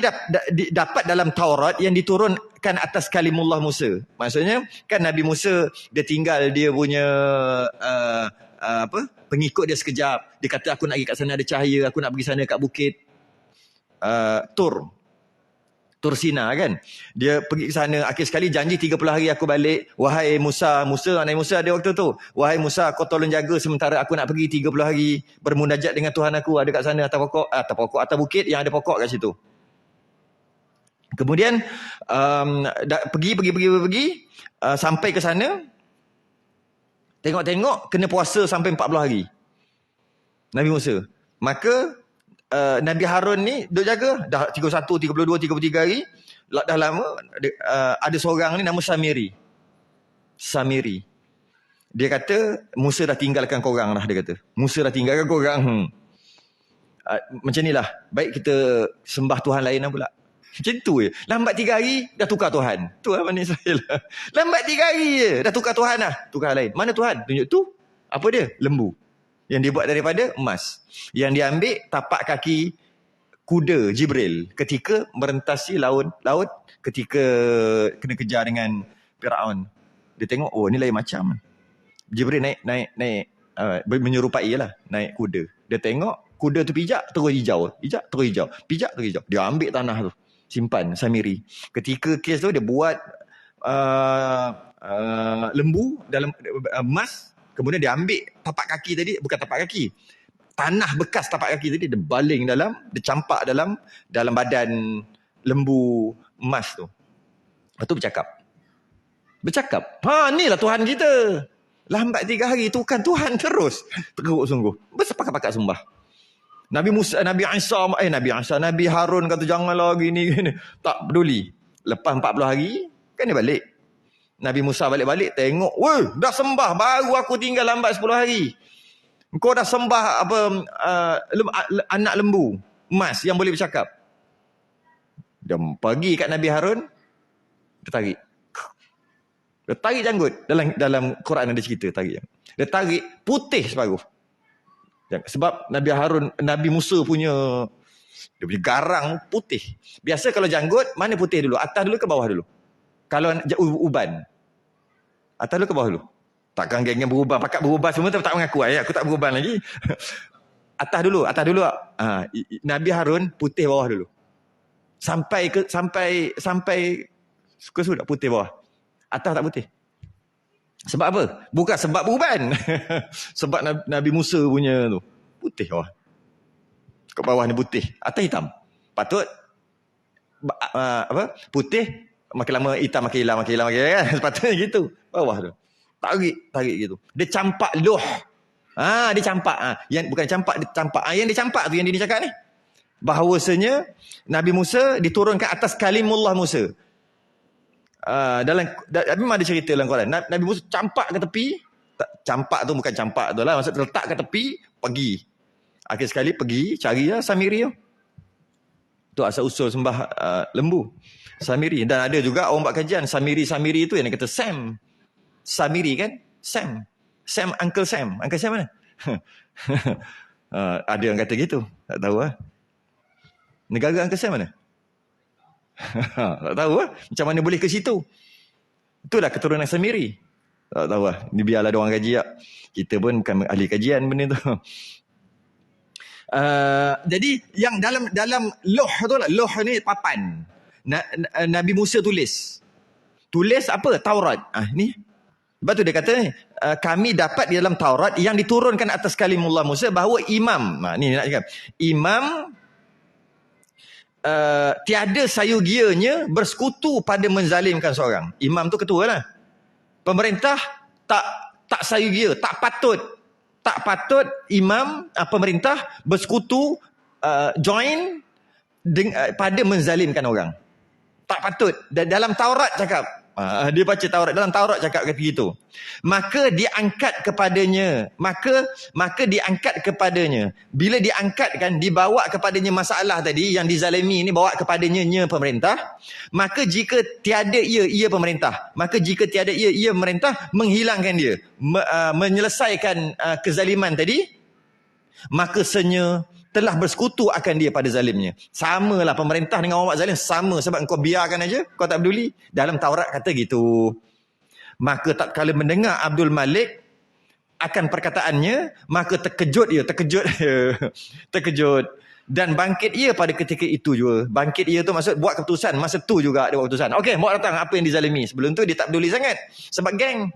dapat dalam Taurat yang diturunkan atas kalimullah Musa. Maksudnya kan Nabi Musa dia tinggal dia punya pengikut dia sekejap. Dia kata aku nak pergi kat sana ada cahaya, aku nak pergi sana kat bukit Tur Sina kan. Dia pergi ke sana, akhir sekali janji 30 hari aku balik. Wahai Musa, Nabi Musa ada waktu tu. Wahai Musa, kau tolong jaga sementara aku nak pergi 30 hari bermunajat dengan Tuhan aku, ada kat sana atas bukit yang ada pokok kat situ. Kemudian pergi sampai ke sana. Tengok kena puasa sampai 40 hari. Nabi Musa. Maka Nabi Harun ni duk jaga dah 31, 32, 33 hari. Dah lama ada seorang ni nama Samiri. Dia kata Musa dah tinggalkan korang dah, dia kata. Musa dah tinggalkan korang. Macam inilah. Baik kita sembah Tuhan lain pula. Macam tu je. Lambat 3 hari dah tukar Tuhan. Tu lah Bani Israel. Lambat 3 hari je dah tukar Tuhan lah. Tukar lain. Mana Tuhan? Tunjuk tu. Apa dia? Lembu. Yang dibuat daripada emas. Yang diambil tapak kaki kuda Jibril ketika merentasi laut ketika kena kejar dengan Firaun. Dia tengok, oh ni lain macam. Jibril naik menyerupai lah, naik kuda. Dia tengok kuda tu pijak terus hijau, pijak terus hijau. Dia ambil tanah tu, simpan Samiri. Ketika kes tu dia buat lembu dalam emas. Kemudian dia ambil tapak kaki tadi, bukan tapak kaki, tanah bekas tapak kaki tadi, dia baling dia campak dalam badan lembu emas tu. Lepas tu bercakap. Inilah Tuhan kita. Lambat 3 hari, tu kan Tuhan terus. Teruk sungguh. Bersepakat-pakat sembah. Nabi Harun kata janganlah gini. Tak peduli. Lepas 40 hari, kan dia balik. Nabi Musa balik-balik tengok, weh, dah sembah, baru aku tinggal lambat 10 hari. Kau dah sembah anak lembu emas yang boleh bercakap. Dia pergi kat Nabi Harun, dia tarik janggut. Dalam Quran ada cerita tarik. Dia tarik putih separuh. Sebab Nabi Musa punya garang putih. Biasa kalau janggut mana putih dulu? Atas dulu ke bawah dulu? Kalau uban, atas dulu ke bawah dulu? Takkan geng-geng berubah, pakat berubah semua tak mengaku. Aku tak berubah lagi. Atas dulu. Nabi Harun putih bawah dulu. Sampai suka-suka putih bawah. Atas tak putih. Sebab apa? Bukan sebab beruban. Sebab Nabi Musa punya tu putih bawah. Kat bawah ni putih, atas hitam. Patut putih, Makin lama hitam makin hilang kan. Sepatutnya gitu. Bawah tu. Tarik gitu. Dia campak loh. Dia campak. Yang bukan campak, dia campak. Yang dia campak tu yang dia cakap ni. Bahawasanya Nabi Musa diturunkan atas kalimullah Musa. Memang ada cerita dalam Quran. Nabi Musa campak ke tepi. Campak tu bukan campak tu lah. Maksud letak ke tepi, pergi. Akhir sekali pergi, cari lah Samiri tu. Tu asal usul sembah lembu. Samiri. Dan ada juga orang buat kajian. Samiri tu yang dia kata Sam. Samiri kan? Sam, Uncle Sam. Uncle Sam mana? Ada yang kata gitu. Tak tahu lah. Negara Uncle Sam mana? Tak tahu lah. Macam mana boleh ke situ? Itulah keturunan Samiri. Tak tahu lah. Ni biarlah diorang kaji lah. Kita pun bukan ahli kajian benda tu. Jadi yang dalam loh tu lah. Loh ni papan. Nabi Musa tulis. Tulis apa? Taurat. Ni. Sebab tu dia kata kami dapat di dalam Taurat yang diturunkan atas kalimullah Musa bahawa imam. Ni nak cakap. Imam tiada sayugianya bersekutu pada menzalimkan seorang. Imam tu ketua lah. Pemerintah tak sayugia, tak patut imam pemerintah bersekutu join pada menzalimkan orang. Tak patut. Dalam Taurat cakap. Dia baca Taurat. Dalam Taurat cakap kata gitu. Maka diangkat kepadanya. Maka diangkat kepadanya. Bila diangkat kan, dibawa kepadanya masalah tadi yang dizalimi ni, bawa kepadanya pemerintah. Maka jika tiada ia pemerintah. Maka jika tiada ia pemerintah, menghilangkan dia. Menyelesaikan kezaliman tadi. Maka senya telah bersekutu akan dia pada zalimnya. Samalah pemerintah dengan orang buat zalim. Sama sebab kau biarkan aja. Kau tak peduli. Dalam Taurat kata gitu. Maka tak kala mendengar Abdul Malik akan perkataannya, maka terkejut. Terkejut. Dan bangkit ia pada ketika itu juga. Bangkit ia tu maksud buat keputusan. Masa tu juga dia buat keputusan. Okey, bawa datang apa yang dizalimi. Sebelum tu dia tak peduli sangat. Sebab geng.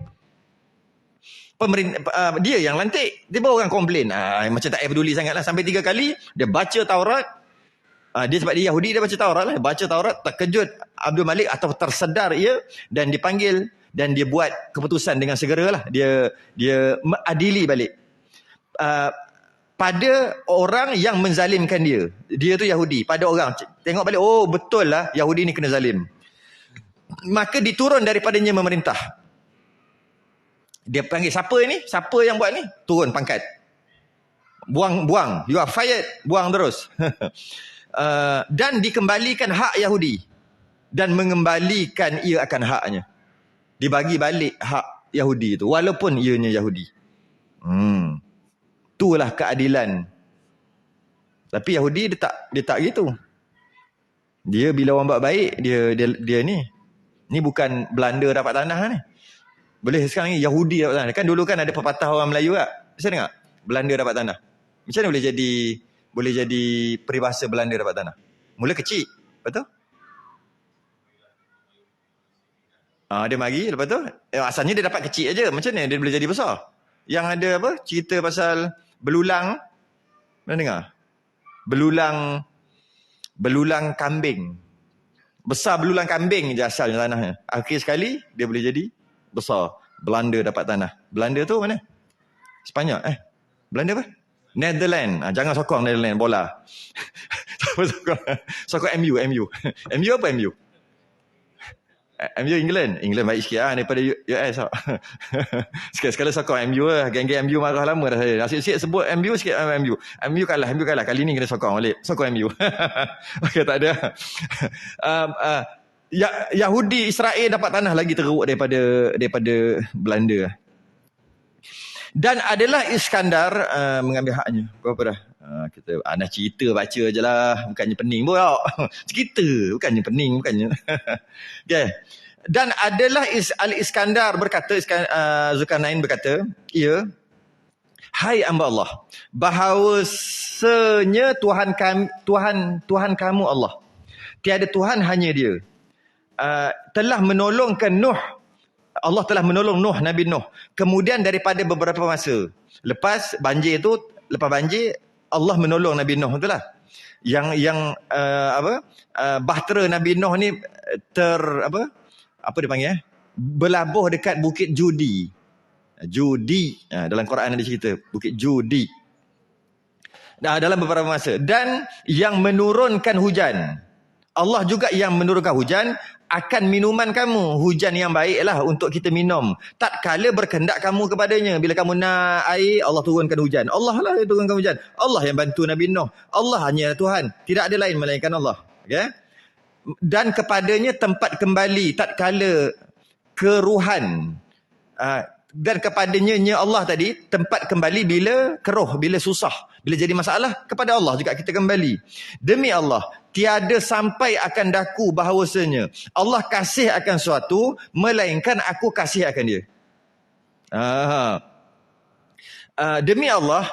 Pemerintah, dia yang lantik. Dia baru orang komplain. Macam tak peduli sangat lah. Sampai 3 kali dia baca Taurat. Dia sebab dia Yahudi, dia baca Taurat lah. Baca Taurat, terkejut Abdul Malik atau tersedar ia dan dipanggil dan dia buat keputusan dengan segera lah. Dia adili balik. Pada orang yang menzalimkan dia. Dia tu Yahudi. Pada orang. Tengok balik, oh betul lah Yahudi ni kena zalim. Maka diturun daripadanya memerintah. Dia panggil siapa ni? Siapa yang buat ni? Turun pangkat. Buang. You are fired. Buang terus. Dan dikembalikan hak Yahudi. Dan mengembalikan ia akan haknya. Dibagi balik hak Yahudi itu. Walaupun ianya Yahudi. Itulah keadilan. Tapi Yahudi dia tak gitu. Dia bila orang buat baik, dia ni. Ni bukan Belanda dapat tanah ni. Boleh sekarang ni Yahudi dapat tanah. Kan dulu kan ada pepatah orang Melayu tak? Saya dengar. Belanda dapat tanah. Macam mana boleh jadi peribahasa Belanda dapat tanah? Mula kecil. Betul? Dia mari. Lepas tu, asalnya dia dapat kecil aja. Macam mana dia boleh jadi besar? Yang ada apa? Cerita pasal belulang. Mana dengar? Belulang kambing. Besar belulang kambing je asalnya tanahnya. Akhir sekali, dia boleh jadi besar. Belanda dapat tanah. Belanda tu mana? Sepanyol. Belanda apa? Netherlands. Jangan sokong Netherlands bola. Sokong MU. MU apa MU? MU England. England baik sikit daripada US. Sekali-sekala sokong MU lah. Geng-geng MU marah lama dah saya. Asyik-asyik sebut MU sikit. MU kalah. Kali ni kena sokong balik. Sokong MU. Okey, tak ada. Yahudi Israel dapat tanah lagi teruk daripada Belanda. Dan adalah Iskandar mengambil haknya. Berapa dah? Kita nak cerita baca je lah. Bukannya pening pun. Cerita. Bukannya pening. Okay. Dan adalah Al-Iskandar berkata, Zulkarnain berkata, hai hamba Allah, bahawasanya Tuhan kamu Allah. Tiada Tuhan hanya dia. Telah menolongkan Nuh. Allah telah menolong Nuh, Nabi Nuh. Kemudian daripada beberapa masa. Lepas banjir, Allah menolong Nabi Nuh. Itulah. bahtera Nabi Nuh ni apa dia panggil berlabuh dekat Bukit Judi. Dalam Quran ada cerita Bukit Judi. Dalam beberapa masa. Dan yang menurunkan hujan. Allah juga yang menurunkan hujan akan minuman kamu. Hujan yang baiklah untuk kita minum. Tak kala berkehendak kamu kepadanya. Bila kamu nak air, Allah turunkan hujan. Allah lah yang turunkan hujan. Allah yang bantu Nabi Nuh. Allah hanya Tuhan. Tidak ada lain melainkan Allah. Okay? Dan kepadanya tempat kembali. Tak kala keruhan. Dan kepadanya Allah tadi tempat kembali bila keruh, bila susah, bila jadi masalah, kepada Allah juga kita kembali. Demi Allah, tiada sampai akan daku bahawasanya Allah kasih akan suatu melainkan aku kasih akan dia. Demi Allah,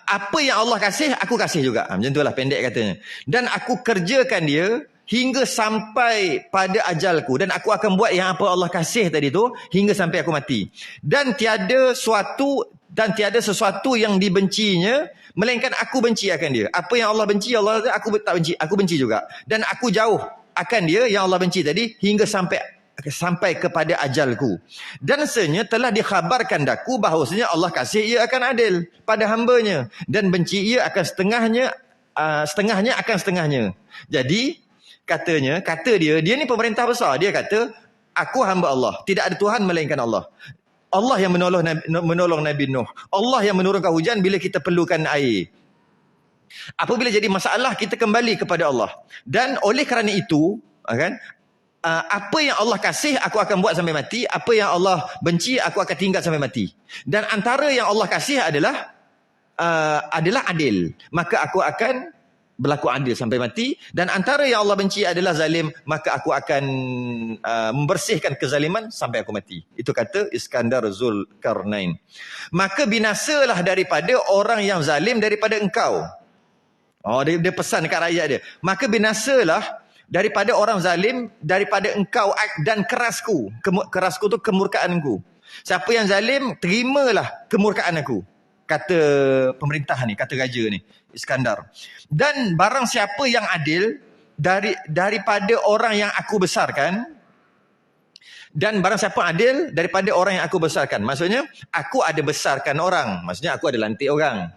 apa yang Allah kasih aku kasih juga. Macam itulah pendek katanya. Dan aku kerjakan dia hingga sampai pada ajalku, dan aku akan buat yang apa Allah kasih tadi tu hingga sampai aku mati. Dan tiada sesuatu yang dibencinya melainkan aku benci akan dia. Apa yang Allah benci, aku tak benci, aku benci juga. Dan aku jauh akan dia yang Allah benci tadi hingga sampai kepada ajalku. Dan sebenarnya telah dikhabarkan daku bahawasanya Allah kasih ia akan adil pada hambanya, dan benci ia akan setengahnya akan setengahnya. Jadi kata dia ni pemerintah besar. Dia kata, aku hamba Allah, tidak ada Tuhan melainkan Allah. Allah yang menolong Nabi Nuh. Allah yang menurunkan hujan bila kita perlukan air. Apabila jadi masalah, kita kembali kepada Allah. Dan oleh kerana itu, apa yang Allah kasih aku akan buat sampai mati. Apa yang Allah benci aku akan tinggal sampai mati. Dan antara yang Allah kasih adalah adil. Maka aku akan berlaku adil sampai mati. Dan antara yang Allah benci adalah zalim, maka aku akan membersihkan kezaliman sampai aku mati. Itu kata Iskandar Zulkarnain. Maka binasalah daripada orang yang zalim daripada engkau. Dia pesan dekat rakyat dia. Maka binasalah daripada orang zalim daripada engkau dan kerasku. Kerasku tu kemurkaanku. Siapa yang zalim, terimalah kemurkaan aku. Kata pemerintah ni, kata raja ni, Iskandar. Dan barang siapa yang adil daripada orang yang aku besarkan, dan barang siapa adil daripada orang yang aku besarkan. Maksudnya, aku ada besarkan orang. Maksudnya, aku ada lantik orang.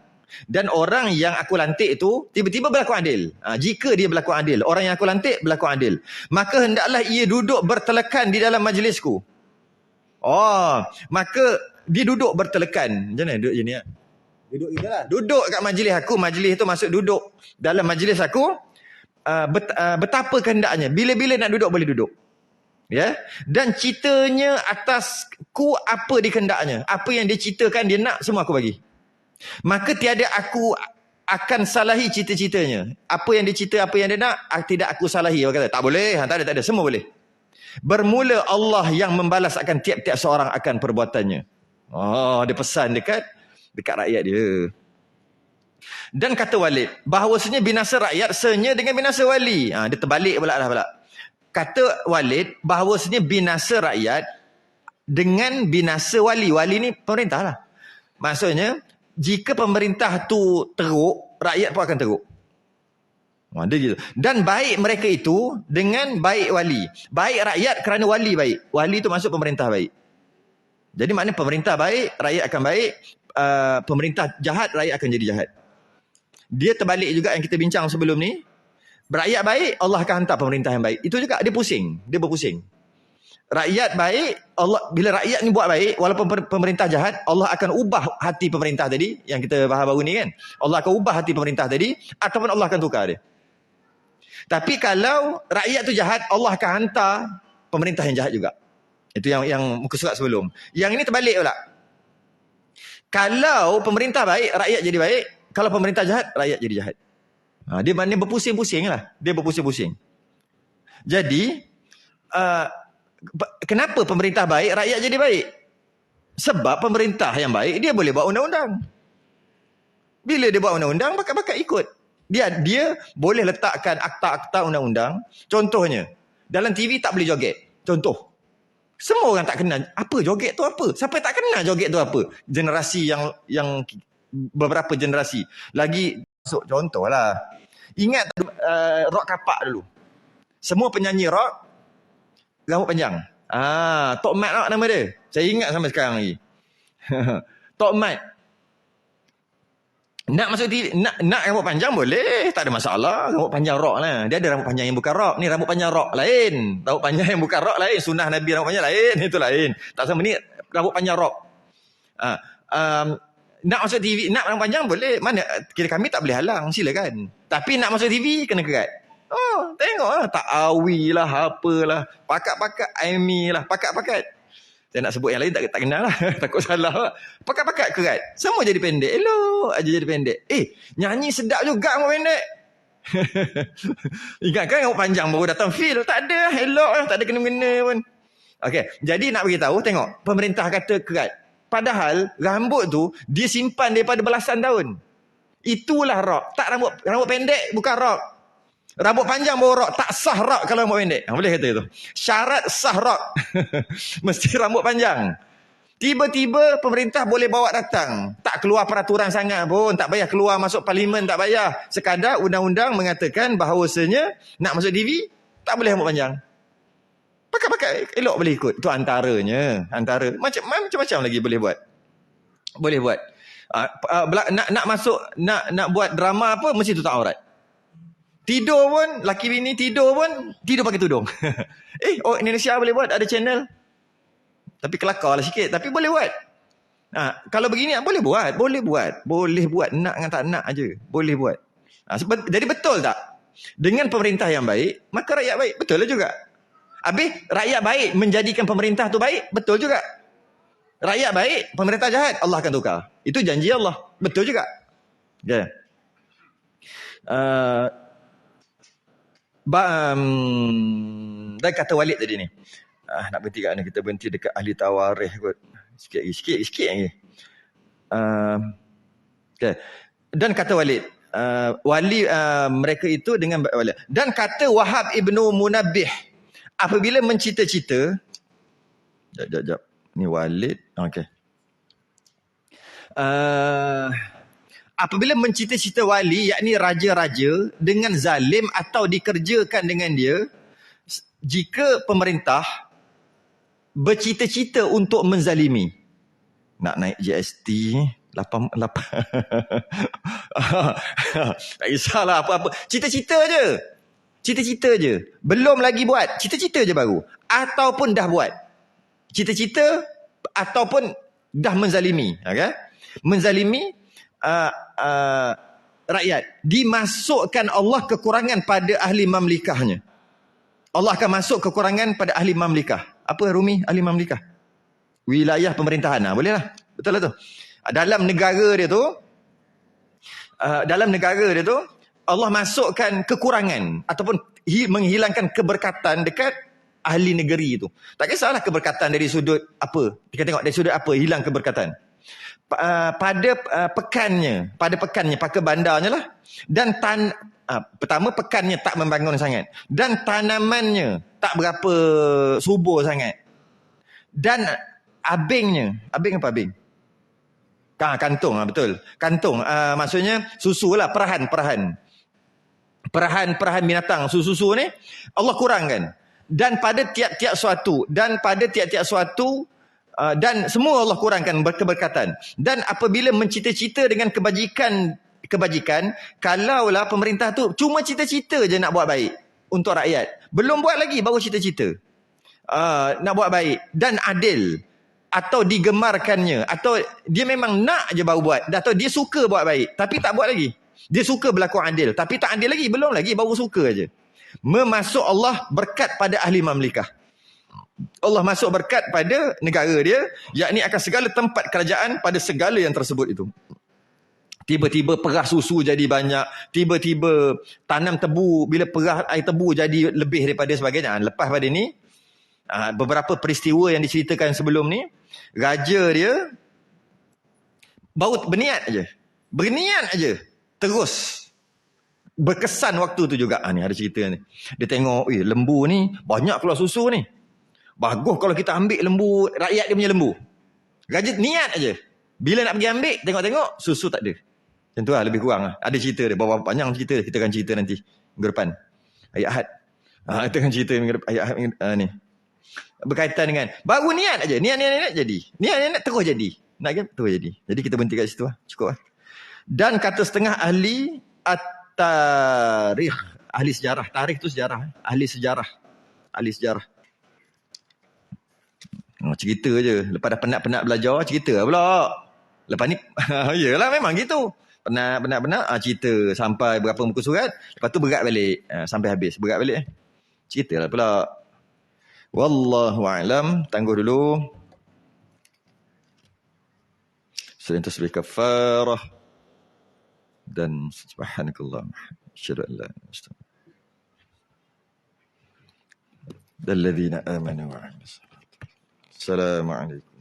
Dan orang yang aku lantik itu tiba-tiba berlaku adil. Jika dia berlaku adil, orang yang aku lantik berlaku adil, maka hendaklah ia duduk bertelekan di dalam majlisku. Maka dia duduk bertelekan. Macam mana duduk je ni? Duduk je lah. Duduk kat majlis aku. Majlis itu maksud duduk dalam majlis aku. Betapa kehendaknya. Bila-bila nak duduk, boleh duduk. Ya. Dan citanya atasku apa dikehendaknya. Apa yang dia citakan, dia nak, semua aku bagi. Maka tiada aku akan salahi cita-citanya. Apa yang dia cita, apa yang dia nak, tidak aku salahi. Dia kata, tak boleh. Tak ada. Semua boleh. Bermula Allah yang membalas akan tiap-tiap seorang akan perbuatannya. Dia pesan dekat rakyat dia. Dan kata Walid, bahawasanya binasa rakyat senyap dengan binasa wali. Dia terbalik pula. Kata Walid, bahawasanya binasa rakyat dengan binasa wali. Wali ni pemerintah lah. Maksudnya, jika pemerintah tu teruk, rakyat pun akan teruk. Dia gitu. Dan baik mereka itu dengan baik wali. Baik rakyat kerana wali baik. Wali tu masuk pemerintah baik. Jadi maknanya pemerintah baik, rakyat akan baik. Pemerintah jahat, rakyat akan jadi jahat. Dia terbalik juga yang kita bincang sebelum ni. Rakyat baik, Allah akan hantar pemerintah yang baik. Itu juga dia pusing. Dia berpusing. Rakyat baik, Allah, bila rakyat ni buat baik, walaupun pemerintah jahat, Allah akan ubah hati pemerintah tadi, yang kita bahas baru ni kan. Allah akan ubah hati pemerintah tadi, ataupun Allah akan tukar dia. Tapi kalau rakyat tu jahat, Allah akan hantar pemerintah yang jahat juga. Itu yang muka surat sebelum. Yang ini terbalik pula. Kalau pemerintah baik, rakyat jadi baik. Kalau pemerintah jahat, rakyat jadi jahat. Dia maknanya berpusing-pusing lah. Dia berpusing-pusing. Jadi, kenapa pemerintah baik, rakyat jadi baik? Sebab pemerintah yang baik, dia boleh buat undang-undang. Bila dia buat undang-undang, bakat-bakat ikut. Dia boleh letakkan akta-akta undang-undang. Contohnya, dalam TV tak boleh joget. Contoh. Semua orang tak kenal. Apa joget tu apa? Siapa tak kenal joget tu apa? Generasi yang beberapa generasi. Lagi masuk. Contohlah. Ingat rock kapak dulu. Semua penyanyi rock rambut panjang. Tok Mat tak nama dia. Saya ingat sampai sekarang lagi. Tok Mat. Nak masuk TV, nak rambut panjang boleh, tak ada masalah. Rambut panjang rock lah. Dia ada rambut panjang yang bukan rock. Ni rambut panjang rock lain. Rambut panjang yang bukan rock lain. Sunnah Nabi rambut panjang lain. Itu lain. Tak sama ni rambut panjang rock. Nak masuk TV, nak rambut panjang boleh. Mana kira kami tak boleh halang, silakan. Tapi nak masuk TV kena kerat. Tengoklah, tak awi lah, apalah, pakat-pakat Aimi lah, pakat-pakat. Saya nak sebut yang lain tak kenal lah. Takut salah lah. Pakat-pakat kerat. Semua jadi pendek. Elok aja jadi pendek. Nyanyi sedap juga rambut pendek. Ingatkan rambut panjang baru datang feel. Tak ada. Elok lah. Tak ada kena-kena pun. Okey. Jadi nak beritahu, tengok. Pemerintah kata kerat. Padahal rambut tu dia simpan daripada belasan tahun. Itulah rock. Tak rambut pendek bukan rock. Rambut panjang baru rock. Tak sah rock kalau rambut pendek. Boleh kata itu. Syarat sah rock. Mesti rambut panjang. Tiba-tiba pemerintah boleh bawa datang. Tak keluar peraturan sangat pun. Tak payah keluar masuk parlimen. Tak payah. Sekadar undang-undang mengatakan bahawasanya nak masuk TV, tak boleh rambut panjang. Pakai-pakai elok boleh ikut. Itu antaranya. Macam-macam lagi boleh buat. Boleh buat. Nak masuk, nak buat drama apa, mesti tutup aurat. Tidur pun, laki bini tidur pakai tudung. Indonesia boleh buat, ada channel. Tapi kelakar lah sikit, tapi boleh buat. Kalau begini, boleh buat. Nak dengan tak nak aja. Boleh buat. Jadi betul tak? Dengan pemerintah yang baik, maka rakyat baik. Betul lah juga. Habis, rakyat baik menjadikan pemerintah tu baik. Betul juga. Rakyat baik, pemerintah jahat, Allah akan tukar. Itu janji Allah. Betul juga. Ya. Dan kata Walid tadi ni. Nak berhenti kat mana? Kita berhenti dekat ahli tawarikh kot. Sikit lagi. Okay. Dan kata Walid. Wali mereka itu dengan Walid. Dan kata Wahab ibnu Munabbih. Apabila mencita-cita. Jap. Ni Walid. Okay. Apabila mencita-cita wali, yakni raja-raja, dengan zalim atau dikerjakan dengan dia, jika pemerintah bercita-cita untuk menzalimi, nak naik GST 8 tak kisahlah apa-apa, cita-cita je, belum lagi buat, cita-cita je baru, ataupun dah buat cita-cita ataupun dah menzalimi, okay? Menzalimi rakyat, dimasukkan Allah kekurangan pada ahli mamlikahnya. Allah akan masuk kekurangan pada ahli mamlikah. Apa Rumi ahli mamlikah? Wilayah pemerintahan. Boleh lah. Betul lah tu. Dalam negara dia tu, Allah masukkan kekurangan ataupun menghilangkan keberkatan dekat ahli negeri itu. Tak kisahlah keberkatan dari sudut apa. Kita tengok dari sudut apa hilang keberkatan. Pada pekannya, pakai bandarnya lah. Dan pertama pekannya tak membangun sangat. Dan tanamannya tak berapa subur sangat. Dan abing apa abing? Kantung, betul. Kantung, maksudnya susu lah, perahan binatang, susu ni Allah kurangkan. Dan pada tiap-tiap suatu, dan semua Allah kurangkan keberkatan. Dan apabila mencita-cita dengan kebajikan, kalaulah pemerintah tu cuma cita-cita je nak buat baik untuk rakyat, belum buat lagi baru cita-cita nak buat baik dan adil, atau digemarkannya, atau dia memang nak je baru buat, atau dia suka buat baik tapi tak buat lagi, dia suka berlaku adil tapi tak adil lagi, belum lagi, baru suka je, memasuk Allah berkat pada ahli mamlikah. Allah masuk berkat pada negara dia, yakni akan segala tempat kerajaan pada segala yang tersebut itu. Tiba-tiba perah susu jadi banyak, tiba-tiba tanam tebu, bila perah air tebu jadi lebih daripada sebagainya. Lepas pada ni, beberapa peristiwa yang diceritakan sebelum ni, raja dia baru berniat aja, terus berkesan waktu tu juga. Ni ada cerita ni. Dia tengok, lembu ni banyak keluar susu ni. Bagus kalau kita ambil lembu, rakyat dia punya lembu. Raja niat aja. Bila nak pergi ambil, tengok-tengok susu tak ada. Macam tu lah, lebih kurang lah. Ada cerita dia, berapa panjang cerita, kita akan cerita nanti minggu depan. Ayat Ahad. Kita akan cerita ayat Ahad ni. Berkaitan dengan, baru niat aja, niat jadi. Niat terus jadi. Nak kan terus jadi. Jadi kita berhenti kat situ lah, cukup lah. Dan kata setengah ahli at-tarikh, ahli sejarah. Tarikh tu sejarah. Ahli sejarah. Cerita je. Lepas dah penat-penat belajar, cerita lah pula. Lepas ni, yelah memang gitu. Penat, cerita sampai berapa muka surat. Lepas tu berat balik. Sampai habis. Berat balik. Cerita lah pula. Wallahu'alam. Tangguh dulu. Selain tasbih kafarah. Dan subhanakallah. Asyhadu an la ilaha illa anta. Dan ladzina amanu wa 'amilus salih. Assalamualaikum.